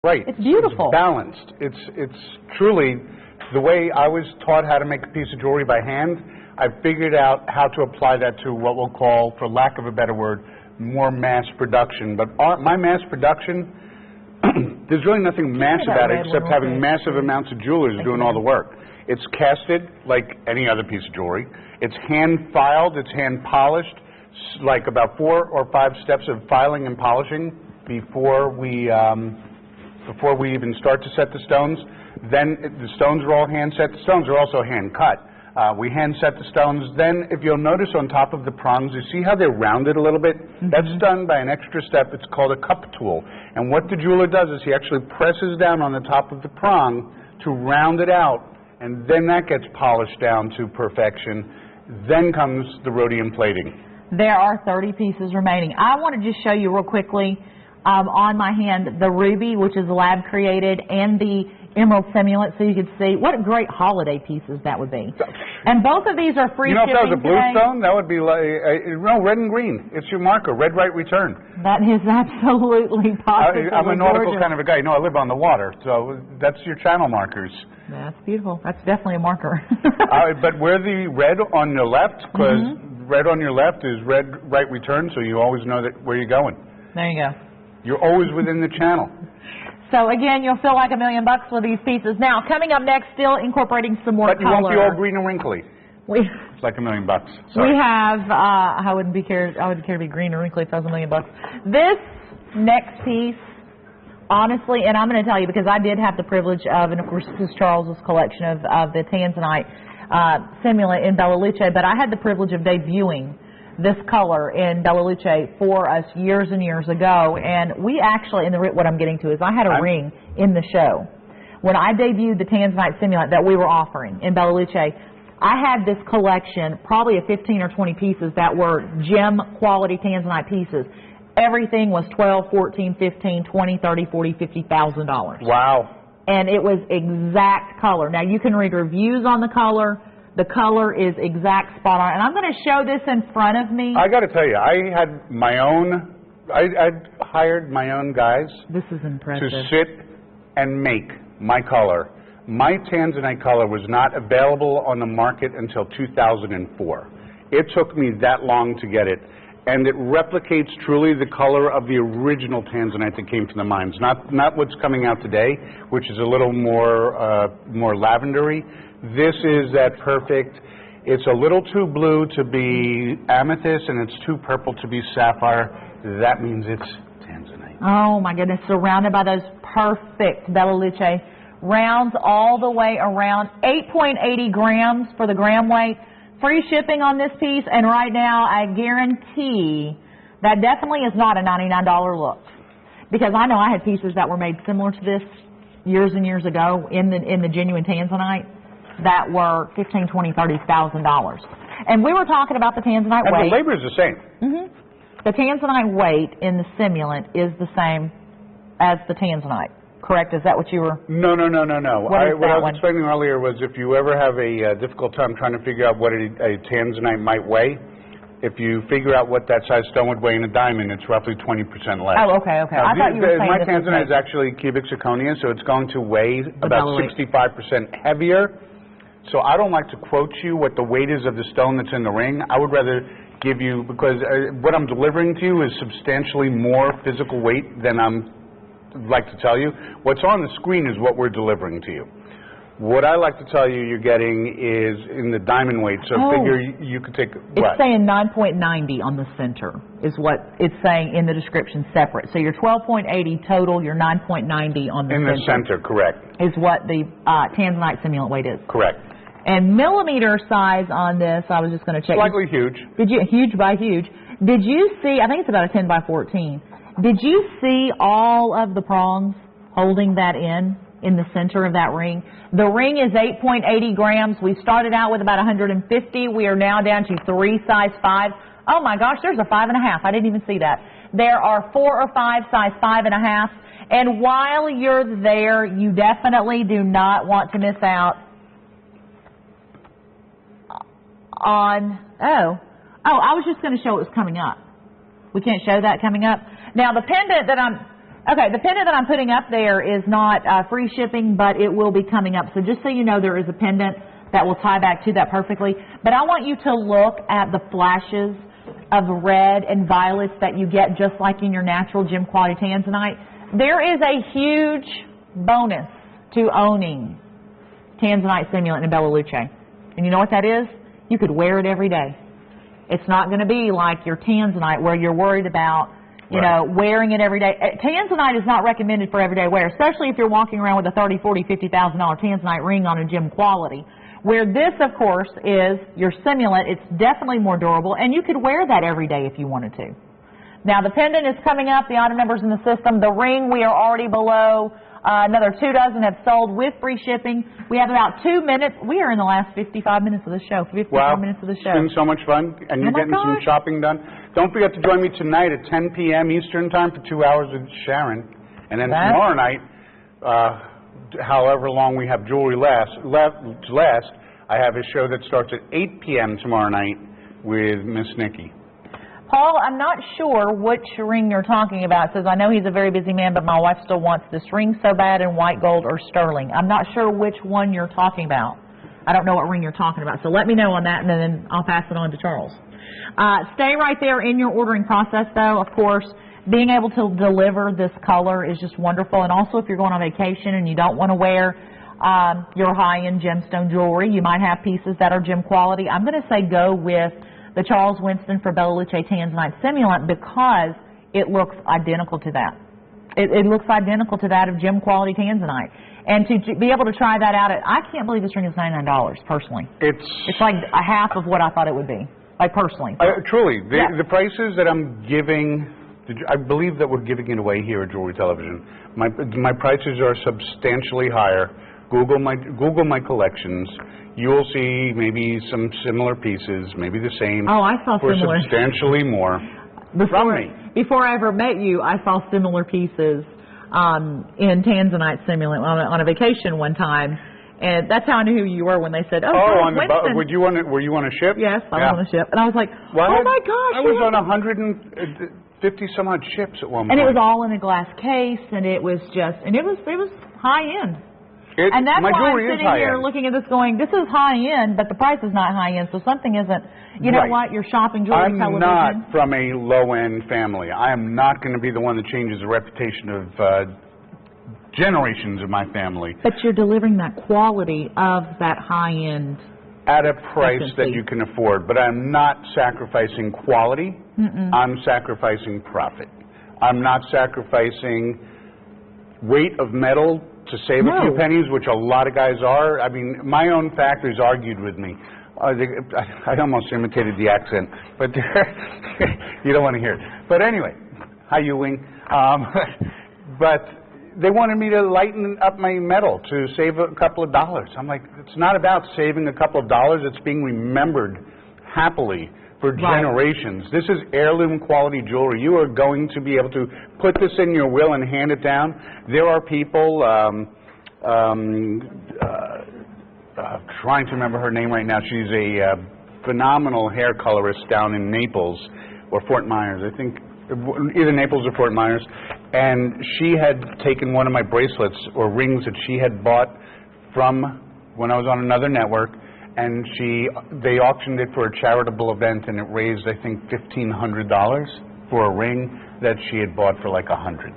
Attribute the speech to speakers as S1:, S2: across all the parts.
S1: Right.
S2: It's beautiful.
S1: It's balanced. It's truly the way I was taught how to make a piece of jewelry by hand. I figured out how to apply that to what we'll call, for lack of a better word, more mass production. But my mass production, there's really nothing mass about it except having massive amounts of jewelers doing all the work. It's casted like any other piece of jewelry. It's hand filed. It's hand polished, like about 4 or 5 steps of filing and polishing before we even start to set the stones. Then the stones are all hand set. The stones are also hand cut. We hand set the stones. Then, if you'll notice on top of the prongs, you see how they're rounded a little bit? Mm-hmm. That's done by an extra step. It's called a cup tool. And what the jeweler does is he actually presses down on the top of the prong to round it out, and then that gets polished down to perfection. Then comes the rhodium plating.
S2: There are 30 pieces remaining. I want to just show you real quickly on my hand the ruby, which is lab created, and the emerald simulant, so you can see what great holiday pieces that would be. And both of these are free shipping.
S1: You know, if that was a blue stone, that would be like, no, red and green. It's your marker, red, right, return.
S2: That is absolutely positive.
S1: I'm a nautical kind of a guy. You know, I live on the water, so that's your channel markers.
S2: That's beautiful. That's definitely a marker.
S1: But where the red on your left, because red on your left is red, right, return, so you always know that where you're going.
S2: There you go.
S1: You're always within the channel.
S2: So again, you'll feel like $1 million with these pieces. Now, coming up next, still incorporating some more color.
S1: But you won't be all green and wrinkly. It's like $1 million. Sorry.
S2: We have. I wouldn't care to be green or wrinkly if I was $1 million. This next piece, honestly, and I'm going to tell you because I did have the privilege of, and of course this is Charles's collection of the Tanzanite simulant in Bella Luce, but I had the privilege of debuting this color in Bella Luce for us years and years ago, and we actually, what I'm getting to is I had a ring in the show. When I debuted the Tanzanite simulant that we were offering in Bella Luce, I had this collection, probably of 15 or 20 pieces that were gem quality Tanzanite pieces. Everything was $12, $14, $15, $20, $30, $40, $50,000.
S1: Wow.
S2: And it was exact color. Now you can read reviews on the color. The color is exact, spot on. And I'm going to show this in front of me.
S1: I got to tell you, I had my own, I hired my own guys.
S2: This is impressive.
S1: To sit and make my color. My Tanzanite color was not available on the market until 2004. It took me that long to get it. And it replicates truly the color of the original Tanzanite that came from the mines. Not what's coming out today, which is a little more lavendery. This is that perfect. It's a little too blue to be amethyst, and it's too purple to be sapphire. That means it's Tanzanite.
S2: Oh my goodness! Surrounded by those perfect Bella Luce rounds all the way around. 8.80 grams for the gram weight. Free shipping on this piece, and right now I guarantee that definitely is not a $99 look, because I know I had pieces that were made similar to this years and years ago in the genuine Tanzanite that were $15,000, $20,000, $30,000. And we were talking about the Tanzanite weight.
S1: And the labor is the same.
S2: The Tanzanite weight in the simulant is the same as the Tanzanite. Correct? Is that what you were?
S1: No. What I was explaining earlier was if you ever have a difficult time trying to figure out what a Tanzanite might weigh, if you figure out what that size stone would weigh in a diamond, it's roughly 20% less.
S2: Oh, okay.
S1: Now,
S2: I thought you were saying
S1: my Tanzanite is actually cubic zirconia, so it's going to weigh about 65% heavier. So I don't like to quote you what the weight is of the stone that's in the ring. I would rather give you, because what I'm delivering to you is substantially more physical weight than I'd like to tell you. What's on the screen is what we're delivering to you. What I like to tell you you're getting is in the diamond weight, so figure you could take what?
S2: It's saying 9.90 on the center is what it's saying in the description separate. So you're 12.80 total, you're 9.90 on the center.
S1: In the center, correct.
S2: Is what the Tanzanite simulant weight is.
S1: Correct.
S2: And millimeter size on this, I was just going to check.
S1: Slightly huge.
S2: Did you, huge by huge. Did you see, I think it's about a 10 by 14. Did you see all of the prongs holding that in the center of that ring? The ring is 8.80 grams. We started out with about 150. We are now down to 3 size 5. Oh my gosh, there's a 5.5. I didn't even see that. There are 4 or 5 size 5.5. And while you're there, you definitely do not want to miss out on, I was just going to show what was coming up. We can't show that coming up. Now the pendant that Okay, the pendant that I'm putting up there is not free shipping, but it will be coming up. So just so you know, there is a pendant that will tie back to that perfectly. But I want you to look at the flashes of red and violets that you get just like in your natural gem quality Tanzanite. There is a huge bonus to owning Tanzanite simulant in Bella Luce. And you know what that is? You could wear it every day. It's not going to be like your Tanzanite where you're worried about, you know, wearing it every day. Tanzanite is not recommended for everyday wear, especially if you're walking around with a $30,000, $40,000, $50,000 Tanzanite ring on a gem quality. Where this, of course, is your simulant, it's definitely more durable, and you could wear that every day if you wanted to. Now, the pendant is coming up, the item number's in the system. The ring, we are already below. Another 2 dozen have sold with free shipping. We have about 2 minutes. We are in the last 55 minutes of the show, 55 minutes of the show.
S1: It's been so much fun, and you're getting some shopping done. Don't forget to join me tonight at 10 p.m. Eastern Time for 2 hours with Sharon. And then tomorrow night, however long we have jewelry last, I have a show that starts at 8 p.m. tomorrow night with Miss Nikki.
S2: Paul, I'm not sure which ring you're talking about. It says, I know he's a very busy man, but my wife still wants this ring so bad in white gold or sterling. I'm not sure which one you're talking about. I don't know what ring you're talking about. So let me know on that, and then I'll pass it on to Charles. Stay right there in your ordering process, though. Of course, being able to deliver this color is just wonderful. And also, if you're going on vacation and you don't want to wear your high-end gemstone jewelry, you might have pieces that are gem quality. I'm going to say go with the Charles Winston for Bella Luce Tanzanite simulant because it looks identical to that. It looks identical to that of gem quality Tanzanite. And to be able to try that out, I can't believe this ring is $99 personally. It's like a half of what I thought it would be, like personally.
S1: Truly, the prices that I'm giving, I believe that we're giving it away here at Jewelry Television. My prices are substantially higher. Google my collections. You will see maybe some similar pieces, maybe the same.
S2: Oh, I saw
S1: for
S2: similar.
S1: Substantially more from me.
S2: Before I ever met you, I saw similar pieces in Tanzanite simulant on a vacation one time, and that's how I knew who you were when they said, "Oh,
S1: on
S2: Winston."
S1: Were you on a ship?
S2: Yes, I was on a ship, and I was like, "Oh my gosh!"
S1: I was on 150 some odd ships at one point,
S2: and it was all in a glass case, and it was high end. And that's why I'm sitting here looking at this going, this is high-end, but the price is not high-end, so something isn't, you know what, you're shopping jewelry television.
S1: I'm not from a low-end family. I am not going to be the one that changes the reputation of generations of my family.
S2: But you're delivering that quality of that high-end.
S1: At a price that you can afford, but I'm not sacrificing quality. I'm sacrificing profit. I'm not sacrificing weight of metal to save a few pennies, which a lot of guys are. I mean, my own factories argued with me. I almost imitated the accent, but you don't want to hear it. But anyway, hi, Ewing. But they wanted me to lighten up my metal to save a couple of dollars. I'm like, it's not about saving a couple of dollars. It's being remembered happily for generations. This is heirloom quality jewelry. You are going to be able to put this in your will and hand it down. There are people, trying to remember her name right now. She's a phenomenal hair colorist down in Naples or Fort Myers. I think either Naples or Fort Myers. And she had taken one of my bracelets or rings that she had bought from when I was on another network, and they auctioned it for a charitable event, and it raised, I think, $1,500 for a ring that she had bought for like $100.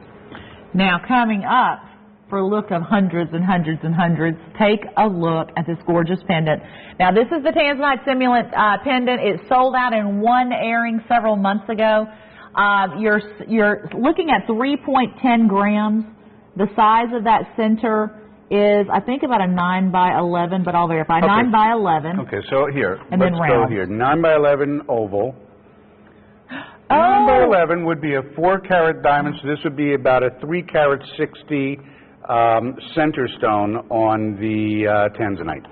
S1: Now,
S2: coming up, for a look of hundreds and hundreds and hundreds, take a look at this gorgeous pendant. Now, this is the Tanzanite simulant pendant. It sold out in one airing several months ago. You're looking at 3.10 grams. The size of that center is, I think, about a 9 by 11, but I'll verify. Okay. 9 by 11.
S1: Okay, so here,
S2: and
S1: let's
S2: then round.
S1: Go here. 9 by 11 oval. 9 by 11 would be a 4-carat diamond, so this would be about a 3-carat 60 center stone on the Tanzanite.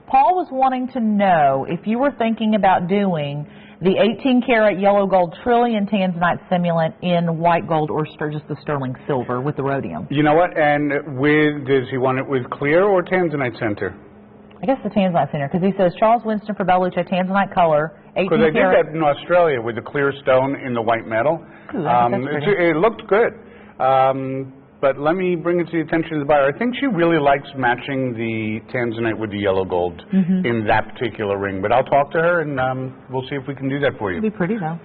S2: Paul was wanting to know if you were thinking about doing the 18-karat yellow gold trillion Tanzanite simulant in white gold or just the sterling silver with the rhodium.
S1: You know what? And does he want it with clear or Tanzanite center?
S2: I guess the Tanzanite center, because he says Charles Winston for Bella Luce Tanzanite color, 18 karat.
S1: Because I did that in Australia with the clear stone in the white metal.
S2: Ooh,
S1: it looked good. But let me bring it to the attention of the buyer. I think she really likes matching the Tanzanite with the yellow gold in that particular ring. But I'll talk to her, and we'll see if we can do that for you.
S2: It'd be pretty, though.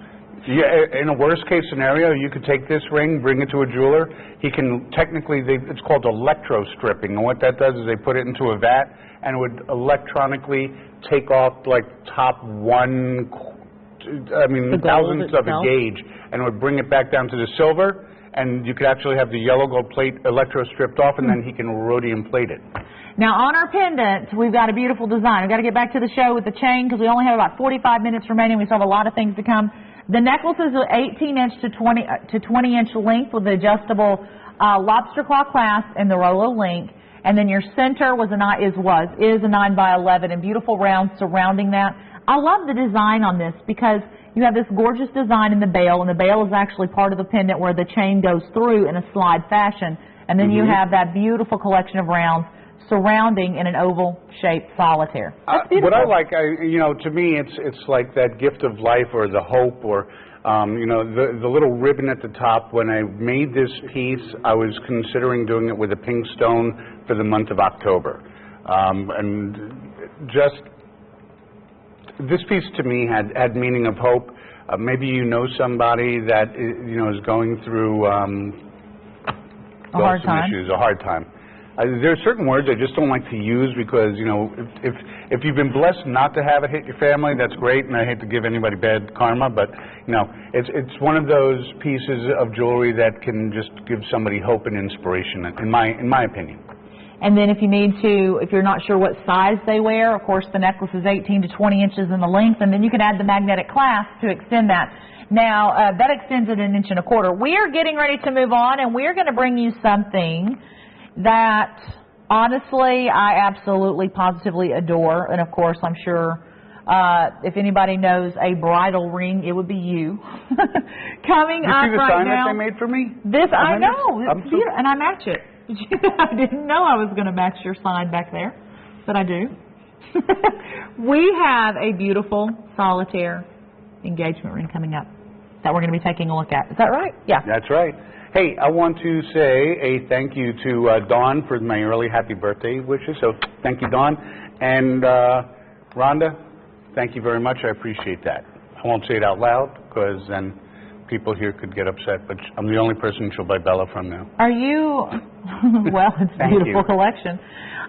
S1: Yeah, in a worst-case scenario, you could take this ring, bring it to a jeweler. He can technically, it's called electro-stripping, and what that does is they put it into a vat, and it would electronically take off, like, top one, thousandths of a gauge, and it would bring it back down to the silver, and you could actually have the yellow gold plate electro-stripped off, and then he can rhodium plate it.
S2: Now, on our pendant, we've got a beautiful design. We've got to get back to the show with the chain, because we only have about 45 minutes remaining. We still have a lot of things to come. The necklace is an 18-inch to 20-inch length with the adjustable lobster claw clasp and the Rolo link. And then your center is a 9 by 11 and beautiful rounds surrounding that. I love the design on this because you have this gorgeous design in the bail, and the bail is actually part of the pendant where the chain goes through in a slide fashion. And then you have that beautiful collection of rounds surrounding in an oval-shaped solitaire. That's beautiful.
S1: What I like, to me, it's like that gift of life or the hope or, the little ribbon at the top. When I made this piece, I was considering doing it with a pink stone for the month of October. And just, this piece to me had meaning of hope. Maybe you know somebody that, is going through
S2: a hard
S1: time. There are certain words I just don't like to use because, if you've been blessed not to have it hit your family, that's great, and I hate to give anybody bad karma, but, it's one of those pieces of jewelry that can just give somebody hope and inspiration, in my opinion.
S2: And then if you're not sure what size they wear, of course the necklace is 18 to 20 inches in the length, and then you can add the magnetic clasp to extend that. Now, that extends it 1.25 inches. We are getting ready to move on, and we're going to bring you something that, honestly, I absolutely, positively adore. And, of course, I'm sure if anybody knows a bridal ring, it would be you. Coming up right now.
S1: You see the sign that they made for me?
S2: I know. And I match it. I didn't know I was going to match your sign back there, but I do. We have a beautiful solitaire engagement ring coming up that we're going to be taking a look at. Is that right? Yeah.
S1: That's right. Hey, I want to say a thank you to Dawn for my early happy birthday wishes. So thank you, Dawn. And Rhonda, thank you very much. I appreciate that. I won't say it out loud because then people here could get upset, but I'm the only person she'll buy Bella from now.
S2: Are you? Well, it's a beautiful collection.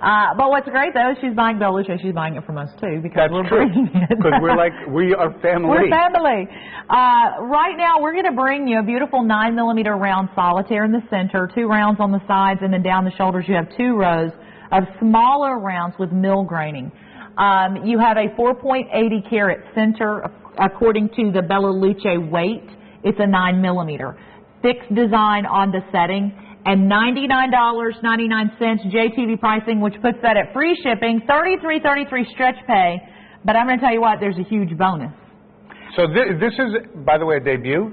S2: But what's great, though, is she's buying Bella Luce. She's buying it from us, too, because we're bringing it.
S1: Because we are family.
S2: We're family. Right now, we're going to bring you a beautiful 9mm round solitaire in the center, 2 rounds on the sides, and then down the shoulders you have 2 rows of smaller rounds with mill graining. You have a 4.80 carat center, according to the Bella Luce weight. It's a 9mm. Fixed design on the setting. And $99.99 JTV pricing, which puts that at free shipping, $33.33 stretch pay. But I'm going to tell you what, there's a huge bonus.
S1: So this is, by the way, a debut.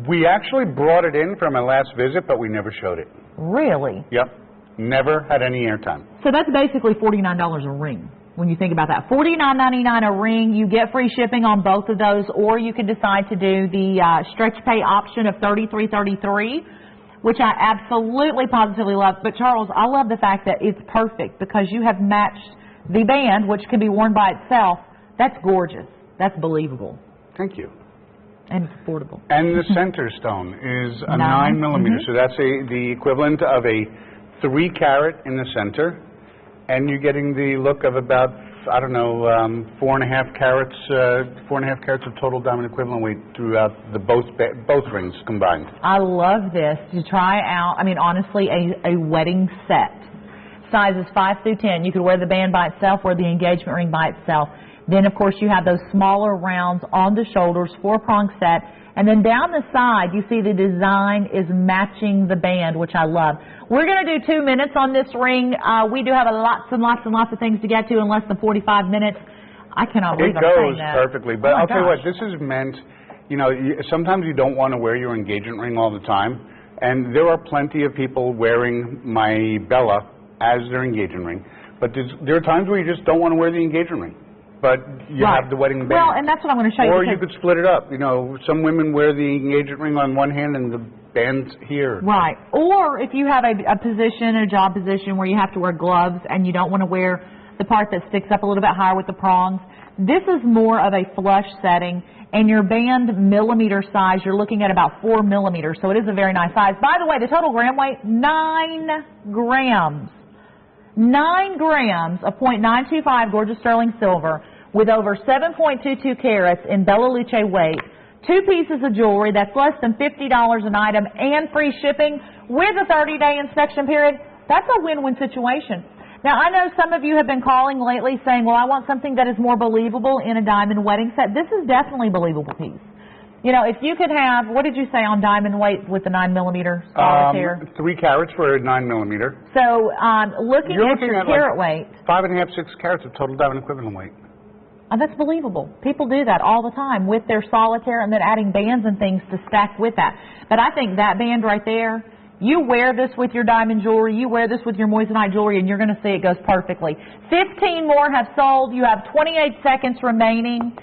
S1: We actually brought it in from our last visit, but we never showed it.
S2: Really?
S1: Yep. Never had any airtime.
S2: So that's basically $49 a ring. When you think about that, $49.99 a ring, you get free shipping on both of those, or you can decide to do the stretch pay option of $33.33, which I absolutely, positively love. But Charles, I love the fact that it's perfect because you have matched the band, which can be worn by itself. That's gorgeous. That's believable.
S1: Thank you.
S2: And it's affordable.
S1: And the center stone is a 9mm, so that's the equivalent of a 3 carat in the center. And you're getting the look of about, 4.5 carats, 4.5 carats of total diamond equivalent weight throughout the both rings combined.
S2: I love this. To try out, honestly, a wedding set. Sizes 5 through 10. You could wear the band by itself or the engagement ring by itself. Then, of course, you have those smaller rounds on the shoulders, 4-prong set. And then down the side, you see the design is matching the band, which I love. We're going to do 2 minutes on this ring. We do have lots and lots and lots of things to get to in less than 45 minutes. I cannot believe I'm saying that.
S1: It goes perfectly. But I'll tell you what, this is meant, sometimes you don't want to wear your engagement ring all the time. And there are plenty of people wearing my Bella as their engagement ring. But there are times where you just don't want to wear the engagement ring. but you have the wedding band.
S2: Well, and that's what I'm going to show you.
S1: Or you could split it up. You know, some women wear the engagement ring on one hand and the band's here.
S2: Right. Or if you have a position, a job position where you have to wear gloves and you don't want to wear the part that sticks up a little bit higher with the prongs, this is more of a flush setting, and your band millimeter size, you're looking at about 4 millimeters, so it is a very nice size. By the way, the total gram weight, 9 grams. 9 grams of .925 gorgeous sterling silver with over 7.22 carats in Bella Luce weight, 2 pieces of jewelry that's less than $50 an item, and free shipping with a 30-day inspection period. That's a win-win situation. Now, I know some of you have been calling lately saying, well, I want something that is more believable in a diamond wedding set. This is definitely a believable piece. You know, if you could have, what did you say on diamond weight with the 9 millimeter solitaire?
S1: 3 carats for a 9 millimeter.
S2: So, looking at your carat weight.
S1: 5.5, 6 carats of total diamond equivalent weight.
S2: Oh, that's believable. People do that all the time with their solitaire and then adding bands and things to stack with that. But I think that band right there, you wear this with your diamond jewelry, you wear this with your moissanite jewelry, and you're going to see it goes perfectly. 15 more have sold. You have 28 seconds remaining.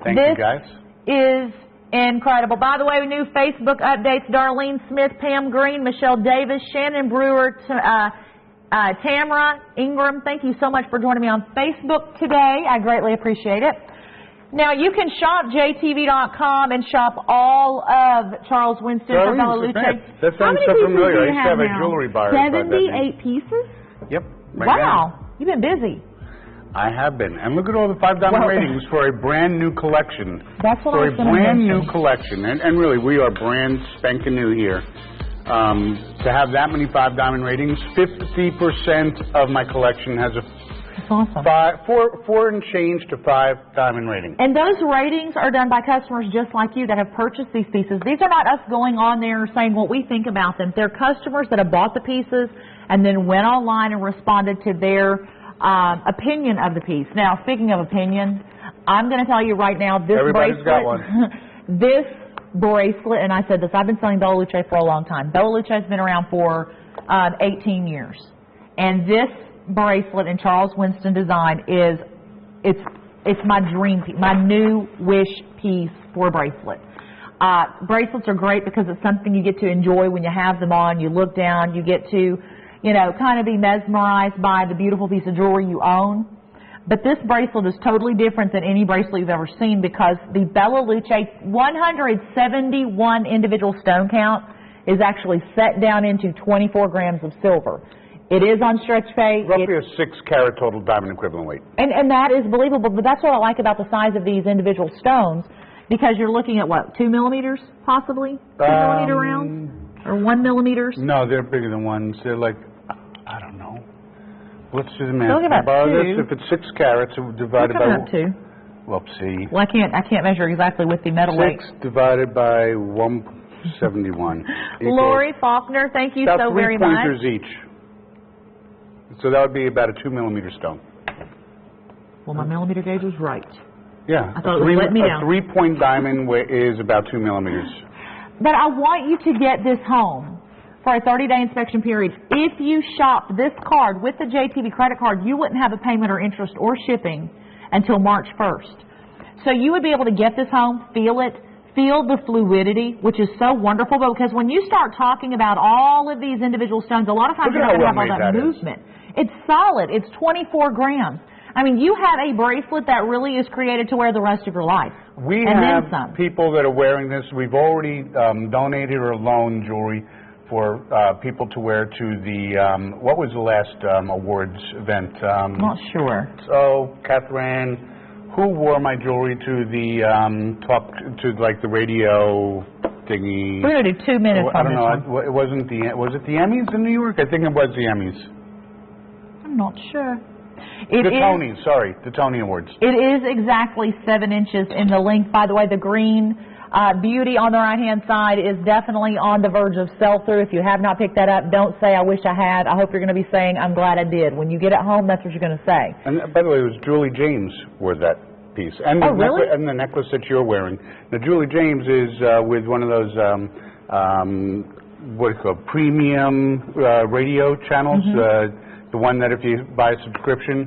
S1: Thank you, guys.
S2: This is incredible. By the way, new Facebook updates: Darlene Smith, Pam Green, Michelle Davis, Shannon Brewer, Tamara Ingram. Thank you so much for joining me on Facebook today. I greatly appreciate it. Now, you can shop JTV.com and shop all of Charles Winston for Bella Luce.
S1: That sounds so familiar. I used to have a jewelry buyer.
S2: 78 pieces?
S1: Yep.
S2: Wow. You've been busy.
S1: I have been. And look at all the 5 diamond ratings for a brand new collection.
S2: That's what I was going to mention. For a brand new collection.
S1: And really, we are brand spanking new here. To have that many 5 diamond ratings, 50% of my collection has a
S2: awesome.
S1: 4 and change to 5 diamond rating.
S2: And those ratings are done by customers just like you that have purchased these pieces. These are not us going on there saying what we think about them. They're customers that have bought the pieces and then went online and responded to their opinion of the piece. Now, speaking of opinion, I'm going to tell you right now, this
S1: Everybody's
S2: bracelet,
S1: got one.
S2: this bracelet, and I said this, I've been selling Bella Luce for a long time. Bella Luce has been around for 18 years. And this bracelet in Charles Winston design it's my dream piece, my new wish piece for a bracelet. Bracelets are great because it's something you get to enjoy when you have them on. You look down, you get to, you know, kind of be mesmerized by the beautiful piece of jewelry you own. But this bracelet is totally different than any bracelet you've ever seen because the Bella Luce 171 individual stone count is actually set down into 24 grams of silver. It is on stretch pay.
S1: Roughly a 6 carat total diamond equivalent weight.
S2: And that is believable, but that's what I like about the size of these individual stones, because you're looking at what, 2 millimeters possibly? 2 millimeter rounds? Or 1 millimeters?
S1: No, they're bigger than ones. They're like, I don't know. Let's do the math.
S2: Look about 2.
S1: If it's 6 carats, divided by...
S2: Up 2.
S1: Whoopsie.
S2: Well, I can't measure exactly with the metal weight.
S1: 6 divided by 171.
S2: Lori Faulkner, thank you so very much.
S1: About 3 pointers each. So that would be about a 2 millimeter stone.
S2: Well, my millimeter gauge was right.
S1: Yeah.
S2: I thought it was letting me down.
S1: A 3-point diamond is about 2 millimeters.
S2: But I want you to get this home for a 30-day inspection period. If you shop this card with the JTV credit card, you wouldn't have a payment or interest or shipping until March 1st. So you would be able to get this home, feel it, feel the fluidity, which is so wonderful. But because when you start talking about all of these individual stones, a lot of times you're not going to have all that movement. It's solid. It's 24 grams. I mean, you have a bracelet that really is created to wear the rest of your life.
S1: We have people that are wearing this. We've already donated or loaned jewelry for people to wear to the, what was the last awards event?
S2: Not sure.
S1: So, Catherine, who wore my jewelry to the, like the radio thingy?
S2: We're going to do 2 minutes on this one.
S1: I don't know. It wasn't was it the Emmys in New York? I think it was the Emmys.
S2: I'm not sure.
S1: The Tony Awards.
S2: It is exactly 7 inches in the length. By the way, the green beauty on the right-hand side is definitely on the verge of sell-through. If you have not picked that up, don't say, I wish I had. I hope you're going to be saying, I'm glad I did. When you get it home, that's what you're going to say. And
S1: by the way, it was Julie James wore that piece. And and the necklace that you're wearing. Now, Julie James is with one of those, what do you call it, premium radio channels. The one that if you buy a subscription,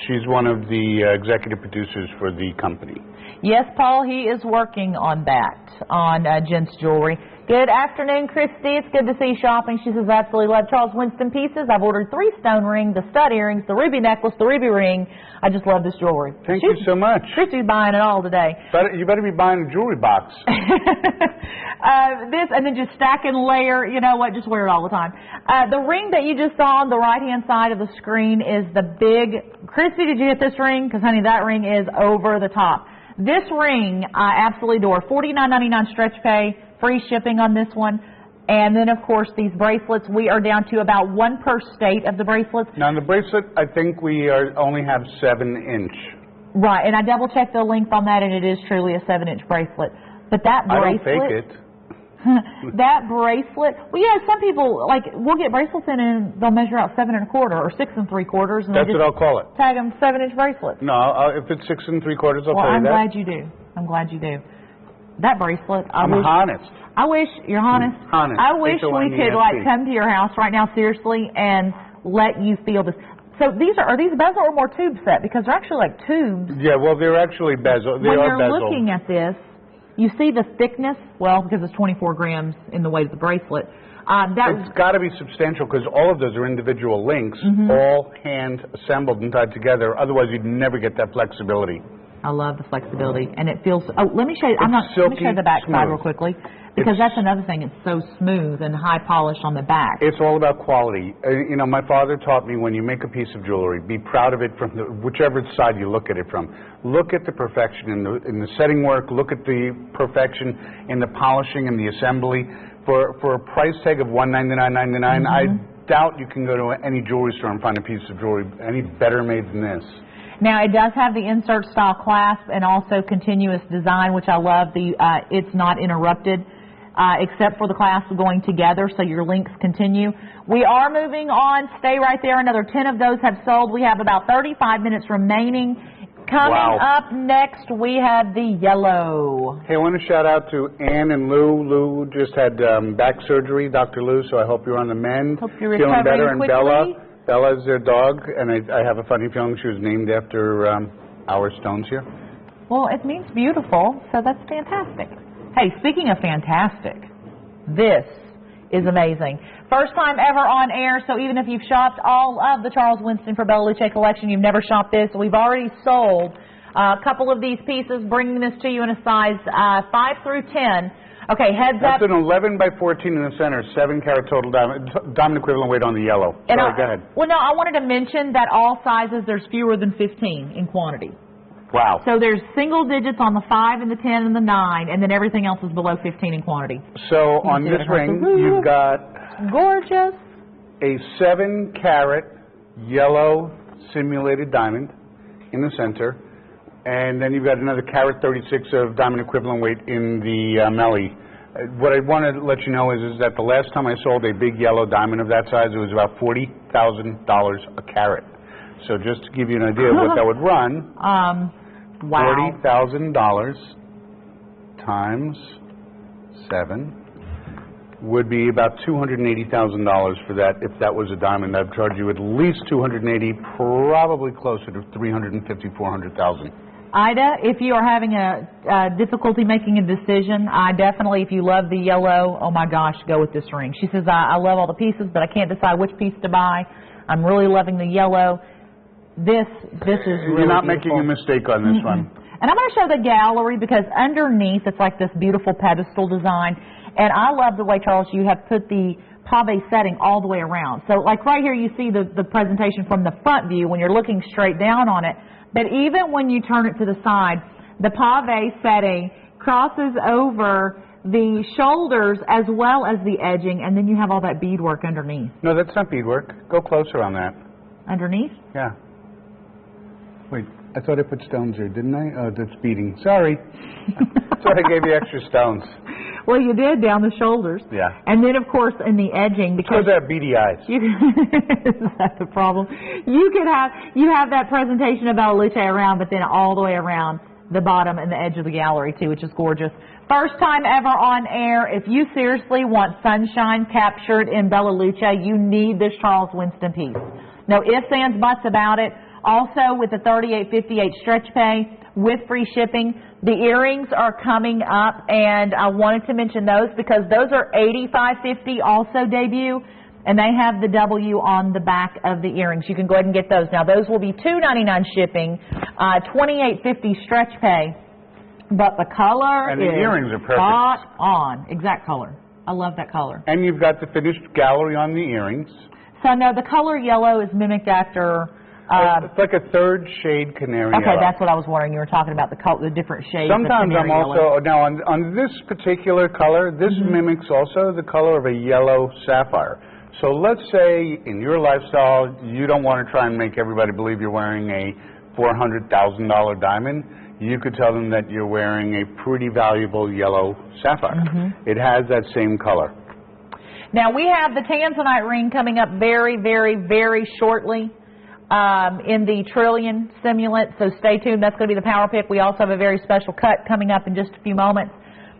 S1: She's one of the executive producers for the company.
S2: Yes, Paul, he is working on that, on Jen's jewelry. Good afternoon, Christy. It's good to see you shopping. She says, absolutely love Charles Winston pieces. I've ordered 3 stone rings, the stud earrings, the ruby necklace, the ruby ring. I just love this jewelry.
S1: Thank you so much.
S2: Christy's buying it all today.
S1: You better be buying a jewelry box.
S2: This, and then just stack and layer. You know what? Just wear it all the time. The ring that you just saw on the right-hand side of the screen is the big... Christy, did you get this ring? Because, honey, that ring is over the top. This ring, I absolutely adore. $49.99 stretch pay, free shipping on this one. And then, of course, these bracelets, we are down to about 1 per state of the bracelets.
S1: Now, the bracelet, I think we only have 7-inch.
S2: Right, and I double-checked the length on that, and it is truly a 7-inch bracelet. But that bracelet...
S1: I don't fake it.
S2: That bracelet, well, yeah, some people, like, we'll get bracelets in and they'll measure out 7 1/4 or 6 3/4. And
S1: that's what I'll call it.
S2: Tag them 7-inch bracelets.
S1: No, if it's 6 3/4, I'll tell you that.
S2: Well, I'm glad you do. I'm glad you do. That bracelet,
S1: I'm honest.
S2: I wish, you're honest?
S1: Honest.
S2: I wish we could, like, come to your house right now, seriously, and let you feel this. So are these bezel or more tube set? Because they're actually like tubes.
S1: Yeah, well, they're actually bezel.
S2: When you're looking at this, you see the thickness, well, because it's 24 grams in the weight of the bracelet.
S1: It's got to be substantial because all of those are individual links, all hand assembled and tied together. Otherwise, you'd never get that flexibility.
S2: I love the flexibility, and it feels. Oh, let me show you. Let me show you the back side real quickly, because that's another thing. It's so smooth and high polished on the back.
S1: It's all about quality. You know, my father taught me when you make a piece of jewelry, be proud of it from whichever side you look at it from. Look at the perfection in the setting work. Look at the perfection in the polishing and the assembly. For a price tag of $199.99, I doubt you can go to any jewelry store and find a piece of jewelry any better made than this.
S2: Now, it does have the insert style clasp and also continuous design, which I love. It's not interrupted, except for the clasp going together, so your links continue. We are moving on. Stay right there. Another 10 of those have sold. We have about 35 minutes remaining. Coming up next, we have the yellow.
S1: Hey, I want to shout out to Ann and Lou. Lou just had back surgery, Dr. Lou, so I hope you're on the mend.
S2: Hope you're
S1: feeling better. And
S2: quickly.
S1: Bella is their dog, and I have a funny feeling she was named after our stones here.
S2: Well, it means beautiful, so that's fantastic. Hey, speaking of fantastic, this is amazing. First time ever on air, so even if you've shopped all of the Charles Winston for Bella Luce collection, you've never shopped this. We've already sold a couple of these pieces, bringing this to you in a size 5 through 10. Okay, heads up.
S1: That's an 11 by 14 in the center, 7-carat total diamond equivalent weight on the yellow. Sorry, go ahead.
S2: Well, no, I wanted to mention that all sizes, there's fewer than 15 in quantity.
S1: Wow.
S2: So there's single digits on the 5 and the 10 and the 9, and then everything else is below 15 in quantity.
S1: So on this ring, you've got...
S2: Gorgeous.
S1: A 7-carat yellow simulated diamond in the center. And then you've got another carat 36 of diamond equivalent weight in the melly. What I want to let you know is that the last time I sold a big yellow diamond of that size, it was about $40,000 a carat. So just to give you an idea of what that would run,
S2: wow.
S1: $40,000 times 7 would be about $280,000 for that. If that was a diamond, I'd charge you at least $280,000, probably closer to $350,000, $400,000.
S2: Ida, if you are having a difficulty making a decision, I definitely, if you love the yellow, oh my gosh, go with this ring. She says, I love all the pieces, but I can't decide which piece to buy. I'm really loving the yellow. This is really
S1: You're not
S2: beautiful.
S1: making a mistake on this one.
S2: And I'm going to show the gallery because underneath it's like this beautiful pedestal design. And I love the way, Charles, you have put the pave setting all the way around. So like right here you see the presentation from the front view when you're looking straight down on it. But even when you turn it to the side, the pave setting crosses over the shoulders as well as the edging, and then you have all that beadwork underneath.
S1: No, that's not beadwork. Go closer on that.
S2: Underneath?
S1: Yeah. Wait, I thought I put stones here, didn't I? Oh, that's beading. Sorry. I thought I gave you extra stones.
S2: Well, you did down the shoulders.
S1: Yeah.
S2: And then, of course, in the edging, because
S1: I have beady eyes.
S2: Is that the problem? You have that presentation about Luce around, but then all the way around the bottom and the edge of the gallery too, which is gorgeous. First time ever on air. If you seriously want sunshine captured in Bella Luce, you need this Charles Winston piece. No ifs, ands, buts about it. Also with the $38.58 stretch pay with free shipping. The earrings are coming up, and I wanted to mention those because those are $85.50 also debut, and they have the W on the back of the earrings. You can go ahead and get those. Now those will be $2.99 shipping, $28.50 stretch pay, but the color
S1: and the earrings are perfect.
S2: Spot on, exact color. I love that color.
S1: And you've got the finished gallery on the earrings.
S2: So no, the color yellow is mimicked after.
S1: It's like a third shade canary
S2: Okay,
S1: yellow.
S2: that's what I was wondering. You were talking about the different shades.
S1: Sometimes
S2: of
S1: I'm
S2: canary
S1: also
S2: yellow.
S1: now on this particular color. This mimics also the color of a yellow sapphire. So let's say in your lifestyle you don't want to try and make everybody believe you're wearing a $400,000 diamond. You could tell them that you're wearing a pretty valuable yellow sapphire. It has that same color.
S2: Now we have the Tanzanite ring coming up very, very, very shortly. In the Trillion simulant, so stay tuned. That's going to be the power pick. We also have a very special cut coming up in just a few moments.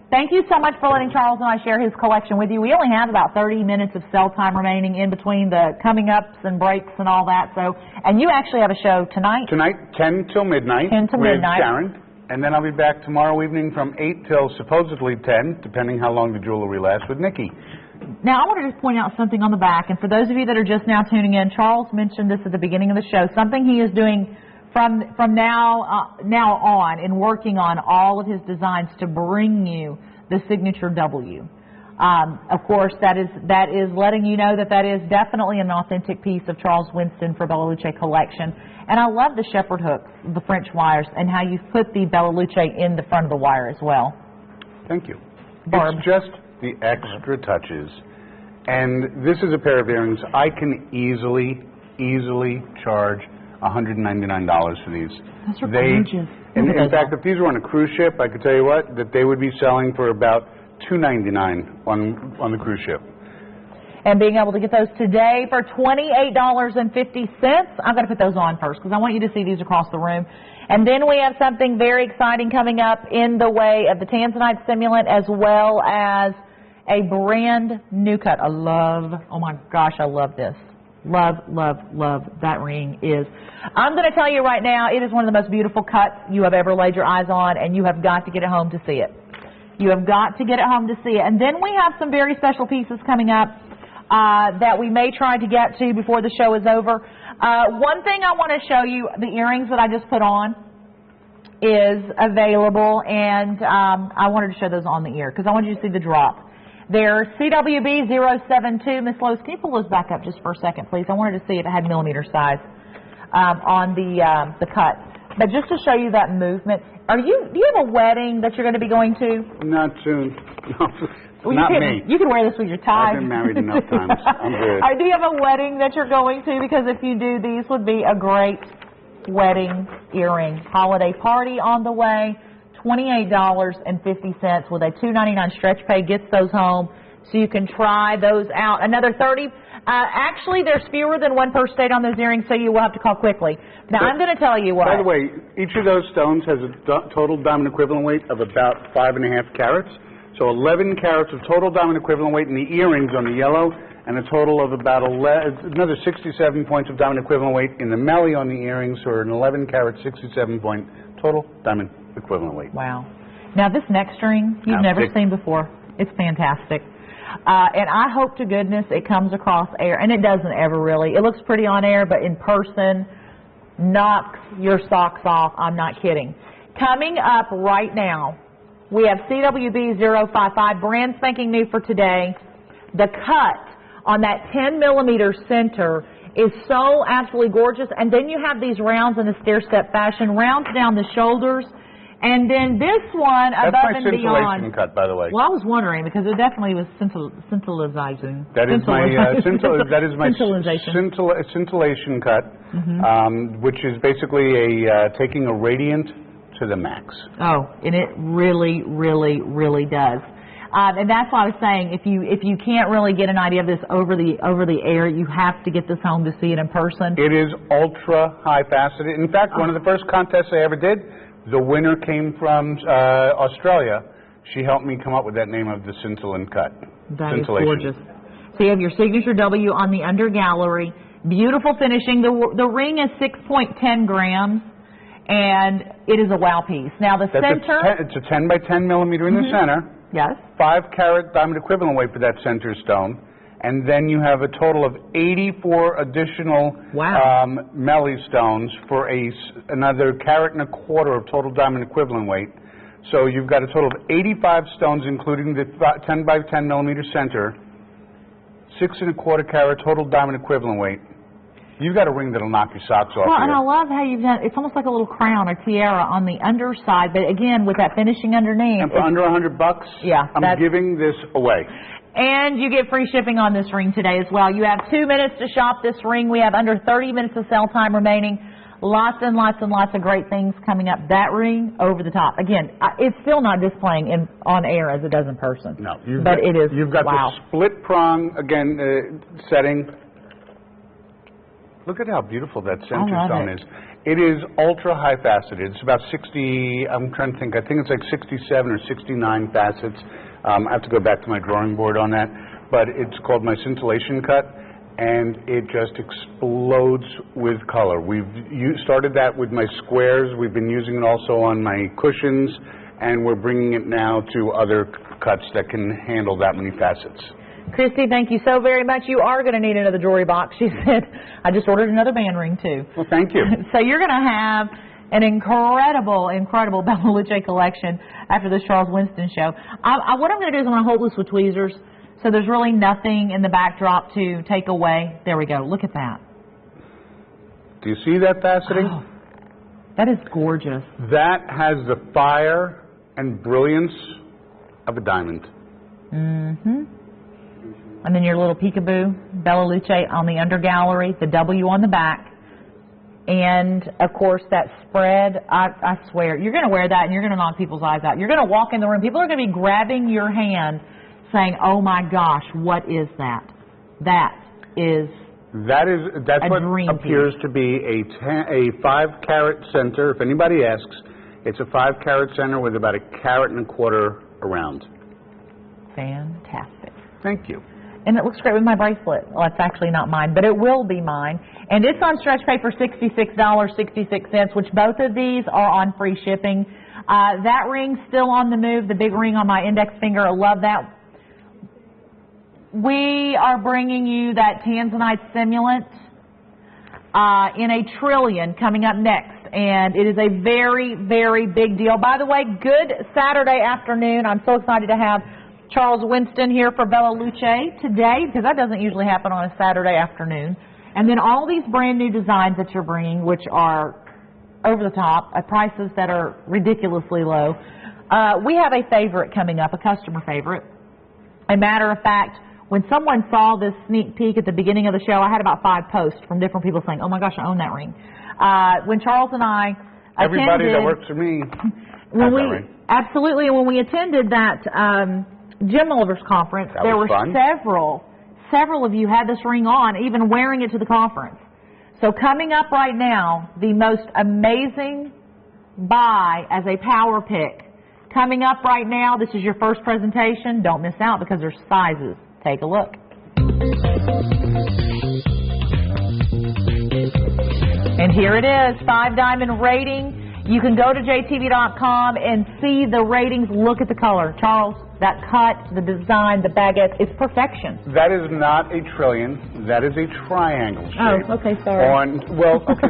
S2: Thank you so much for letting Charles and I share his collection with you. We only have about 30 minutes of sell time remaining in between the coming ups and breaks and all that. So, and you actually have a show tonight.
S1: Tonight, 10 till midnight.
S2: 10 till
S1: with
S2: midnight.
S1: Sharon. And then I'll be back tomorrow evening from 8 till supposedly 10, depending how long the jewelry lasts, with Nikki.
S2: Now, I want to just point out something on the back, and for those of you that are just now tuning in, Charles mentioned this at the beginning of the show, something he is doing from now on in working on all of his designs to bring you the signature W. Of course, that is letting you know that is definitely an authentic piece of Charles Winston for Bella Luce collection. And I love the shepherd hooks, the French wires, and how you've put the Bella Luce in the front of the wire as well.
S1: Thank you.
S2: Barb.
S1: It's just the extra touches. And this is a pair of earrings I can easily charge $199 for these.
S2: Those are gorgeous.
S1: In fact, if these were on a cruise ship, I could tell you what, that they would be selling for about $299 on the cruise ship.
S2: And being able to get those today for $28.50. I'm going to put those on first because I want you to see these across the room. And then we have something very exciting coming up in the way of the Tanzanite simulant as well as a brand new cut. Oh my gosh, I love this. Love, love, love that ring is. I'm going to tell you right now, it is one of the most beautiful cuts you have ever laid your eyes on, and you have got to get it home to see it. You have got to get it home to see it. And then we have some very special pieces coming up that we may try to get to before the show is over. One thing I want to show you, the earrings that I just put on is available, and I wanted to show those on the ear because I wanted you to see the drop. They're CWB072. Miss Lois, can you pull those back up just for a second, please? I wanted to see if it had millimeter size on the cut. But just to show you that movement, do you have a wedding that you're going to be going to?
S1: Not soon.
S2: Well,
S1: Not me.
S2: You can wear this with your tie.
S1: I've been married enough times. I'm good.
S2: Do you have a wedding that you're going to? Because if you do, these would be a great wedding earring. Holiday party on the way. $28.50 with a $2.99 stretch pay gets those home, so you can try those out. Another 30. Actually, there's fewer than one per state on those earrings, so you will have to call quickly. Now, I'm going to tell you what.
S1: By the way, each of those stones has a total diamond equivalent weight of about 5.5 carats. So 11 carats of total diamond equivalent weight in the earrings on the yellow, and a total of about another 67 points of diamond equivalent weight in the melly on the earrings, or an 11 carat 67 point total diamond equivalent weight.
S2: Wow. Now this next ring you've never seen before. It's fantastic. And I hope to goodness it comes across air, and it doesn't ever really. It looks pretty on air, but in person, knocks your socks off. I'm not kidding. Coming up right now, we have CWB055, brand spanking new for today. The cut on that 10 millimeter center is so absolutely gorgeous. And then you have these rounds in a stair-step fashion, rounds down the shoulders. And then this one above and beyond.
S1: That's my scintillation cut, by the way.
S2: Well, I was wondering because it definitely was scintillizing.
S1: That is my scintillation cut, which is basically taking a radiant to the max.
S2: Oh, and it really, really, really does. And that's why I was saying, if you can't really get an idea of this over the air, you have to get this home to see it in person.
S1: It is ultra high faceted. In fact, one of the first contests I ever did, the winner came from Australia. She helped me come up with that name of the scintillant cut.
S2: That is gorgeous. So you have your signature W on the under gallery. Beautiful finishing. The ring is 6.10 grams, and it is a wow piece. Now the center...
S1: It's a 10 by 10 millimeter in the center.
S2: Yes.
S1: 5 carat diamond equivalent weight for that center stone. And then you have a total of 84 additional melee stones for another carat and a quarter of total diamond equivalent weight. So you've got a total of 85 stones, including the 10 by 10 millimeter center, 6 1/4 carat total diamond equivalent weight. You've got a ring that'll knock your socks off.
S2: Well,
S1: here.
S2: and I love how you've done. It's almost like a little crown or tiara on the underside, but again with that finishing underneath.
S1: And for under $100, I'm giving this away.
S2: And you get free shipping on this ring today as well. You have 2 minutes to shop this ring. We have under 30 minutes of sale time remaining. Lots and lots and lots of great things coming up. That ring, over the top. Again, it's still not displaying on air as it does in person.
S1: No.
S2: It is.
S1: You've got the split prong, again, setting. Look at how beautiful that center stone is. It is ultra high faceted. It's about 60, I'm trying to think, I think it's like 67 or 69 facets. I have to go back to my drawing board on that, but it's called my scintillation cut, and it just explodes with color. We've started that with my squares. We've been using it also on my cushions, and we're bringing it now to other cuts that can handle that many facets.
S2: Christy, thank you so very much. You are going to need another jewelry box. She said, I just ordered another band ring, too.
S1: Well, thank you.
S2: So you're going to have an incredible Bella Luce collection after this Charles Winston show. What I'm going to do is I'm going to hold this with tweezers, so there's really nothing in the backdrop to take away. There we go. Look at that.
S1: Do you see that faceting?
S2: Oh, that is gorgeous.
S1: That has the fire and brilliance of a diamond.
S2: Mm-hmm. And then your little peekaboo, Bella Luce on the undergallery, the W on the back. And, of course, that spread, I swear, you're going to wear that and you're going to knock people's eyes out. You're going to walk in the room. People are going to be grabbing your hand saying, oh, my gosh, what is that? That's what appears to be a 5 carat center. If anybody asks, it's a 5 carat center with about 1.25 carats around. Fantastic.
S1: Thank you.
S2: And it looks great with my bracelet. Well, it's actually not mine, but it will be mine. And it's on stretch pay for $66.66, which both of these are on free shipping. That ring's still on the move, the big ring on my index finger. I love that. We are bringing you that Tanzanite simulant in a trillion coming up next. And it is a very, very big deal. By the way, good Saturday afternoon. I'm so excited to have Charles Winston here for Bella Luce today, because that doesn't usually happen on a Saturday afternoon. And then all these brand new designs that you're bringing, which are over the top at prices that are ridiculously low. We have a favorite coming up, a customer favorite. A matter of fact, when someone saw this sneak peek at the beginning of the show, I had about 5 posts from different people saying, oh my gosh, I own that ring. When Charles and I
S1: Everybody that works for me has that ring.
S2: Absolutely, and when we attended that Jim Oliver's conference, there were several of you had this ring on, even wearing it to the conference. So coming up right now, the most amazing buy as a power pick. Coming up right now, this is your first presentation. Don't miss out because there's sizes. Take a look. And here it is, 5 diamond rating. You can go to jtv.com and see the ratings. Look at the color. Charles, that cut, the design, the baguette, it's perfection.
S1: That is not a trillion. That is a triangle shape.
S2: Oh, okay, sorry.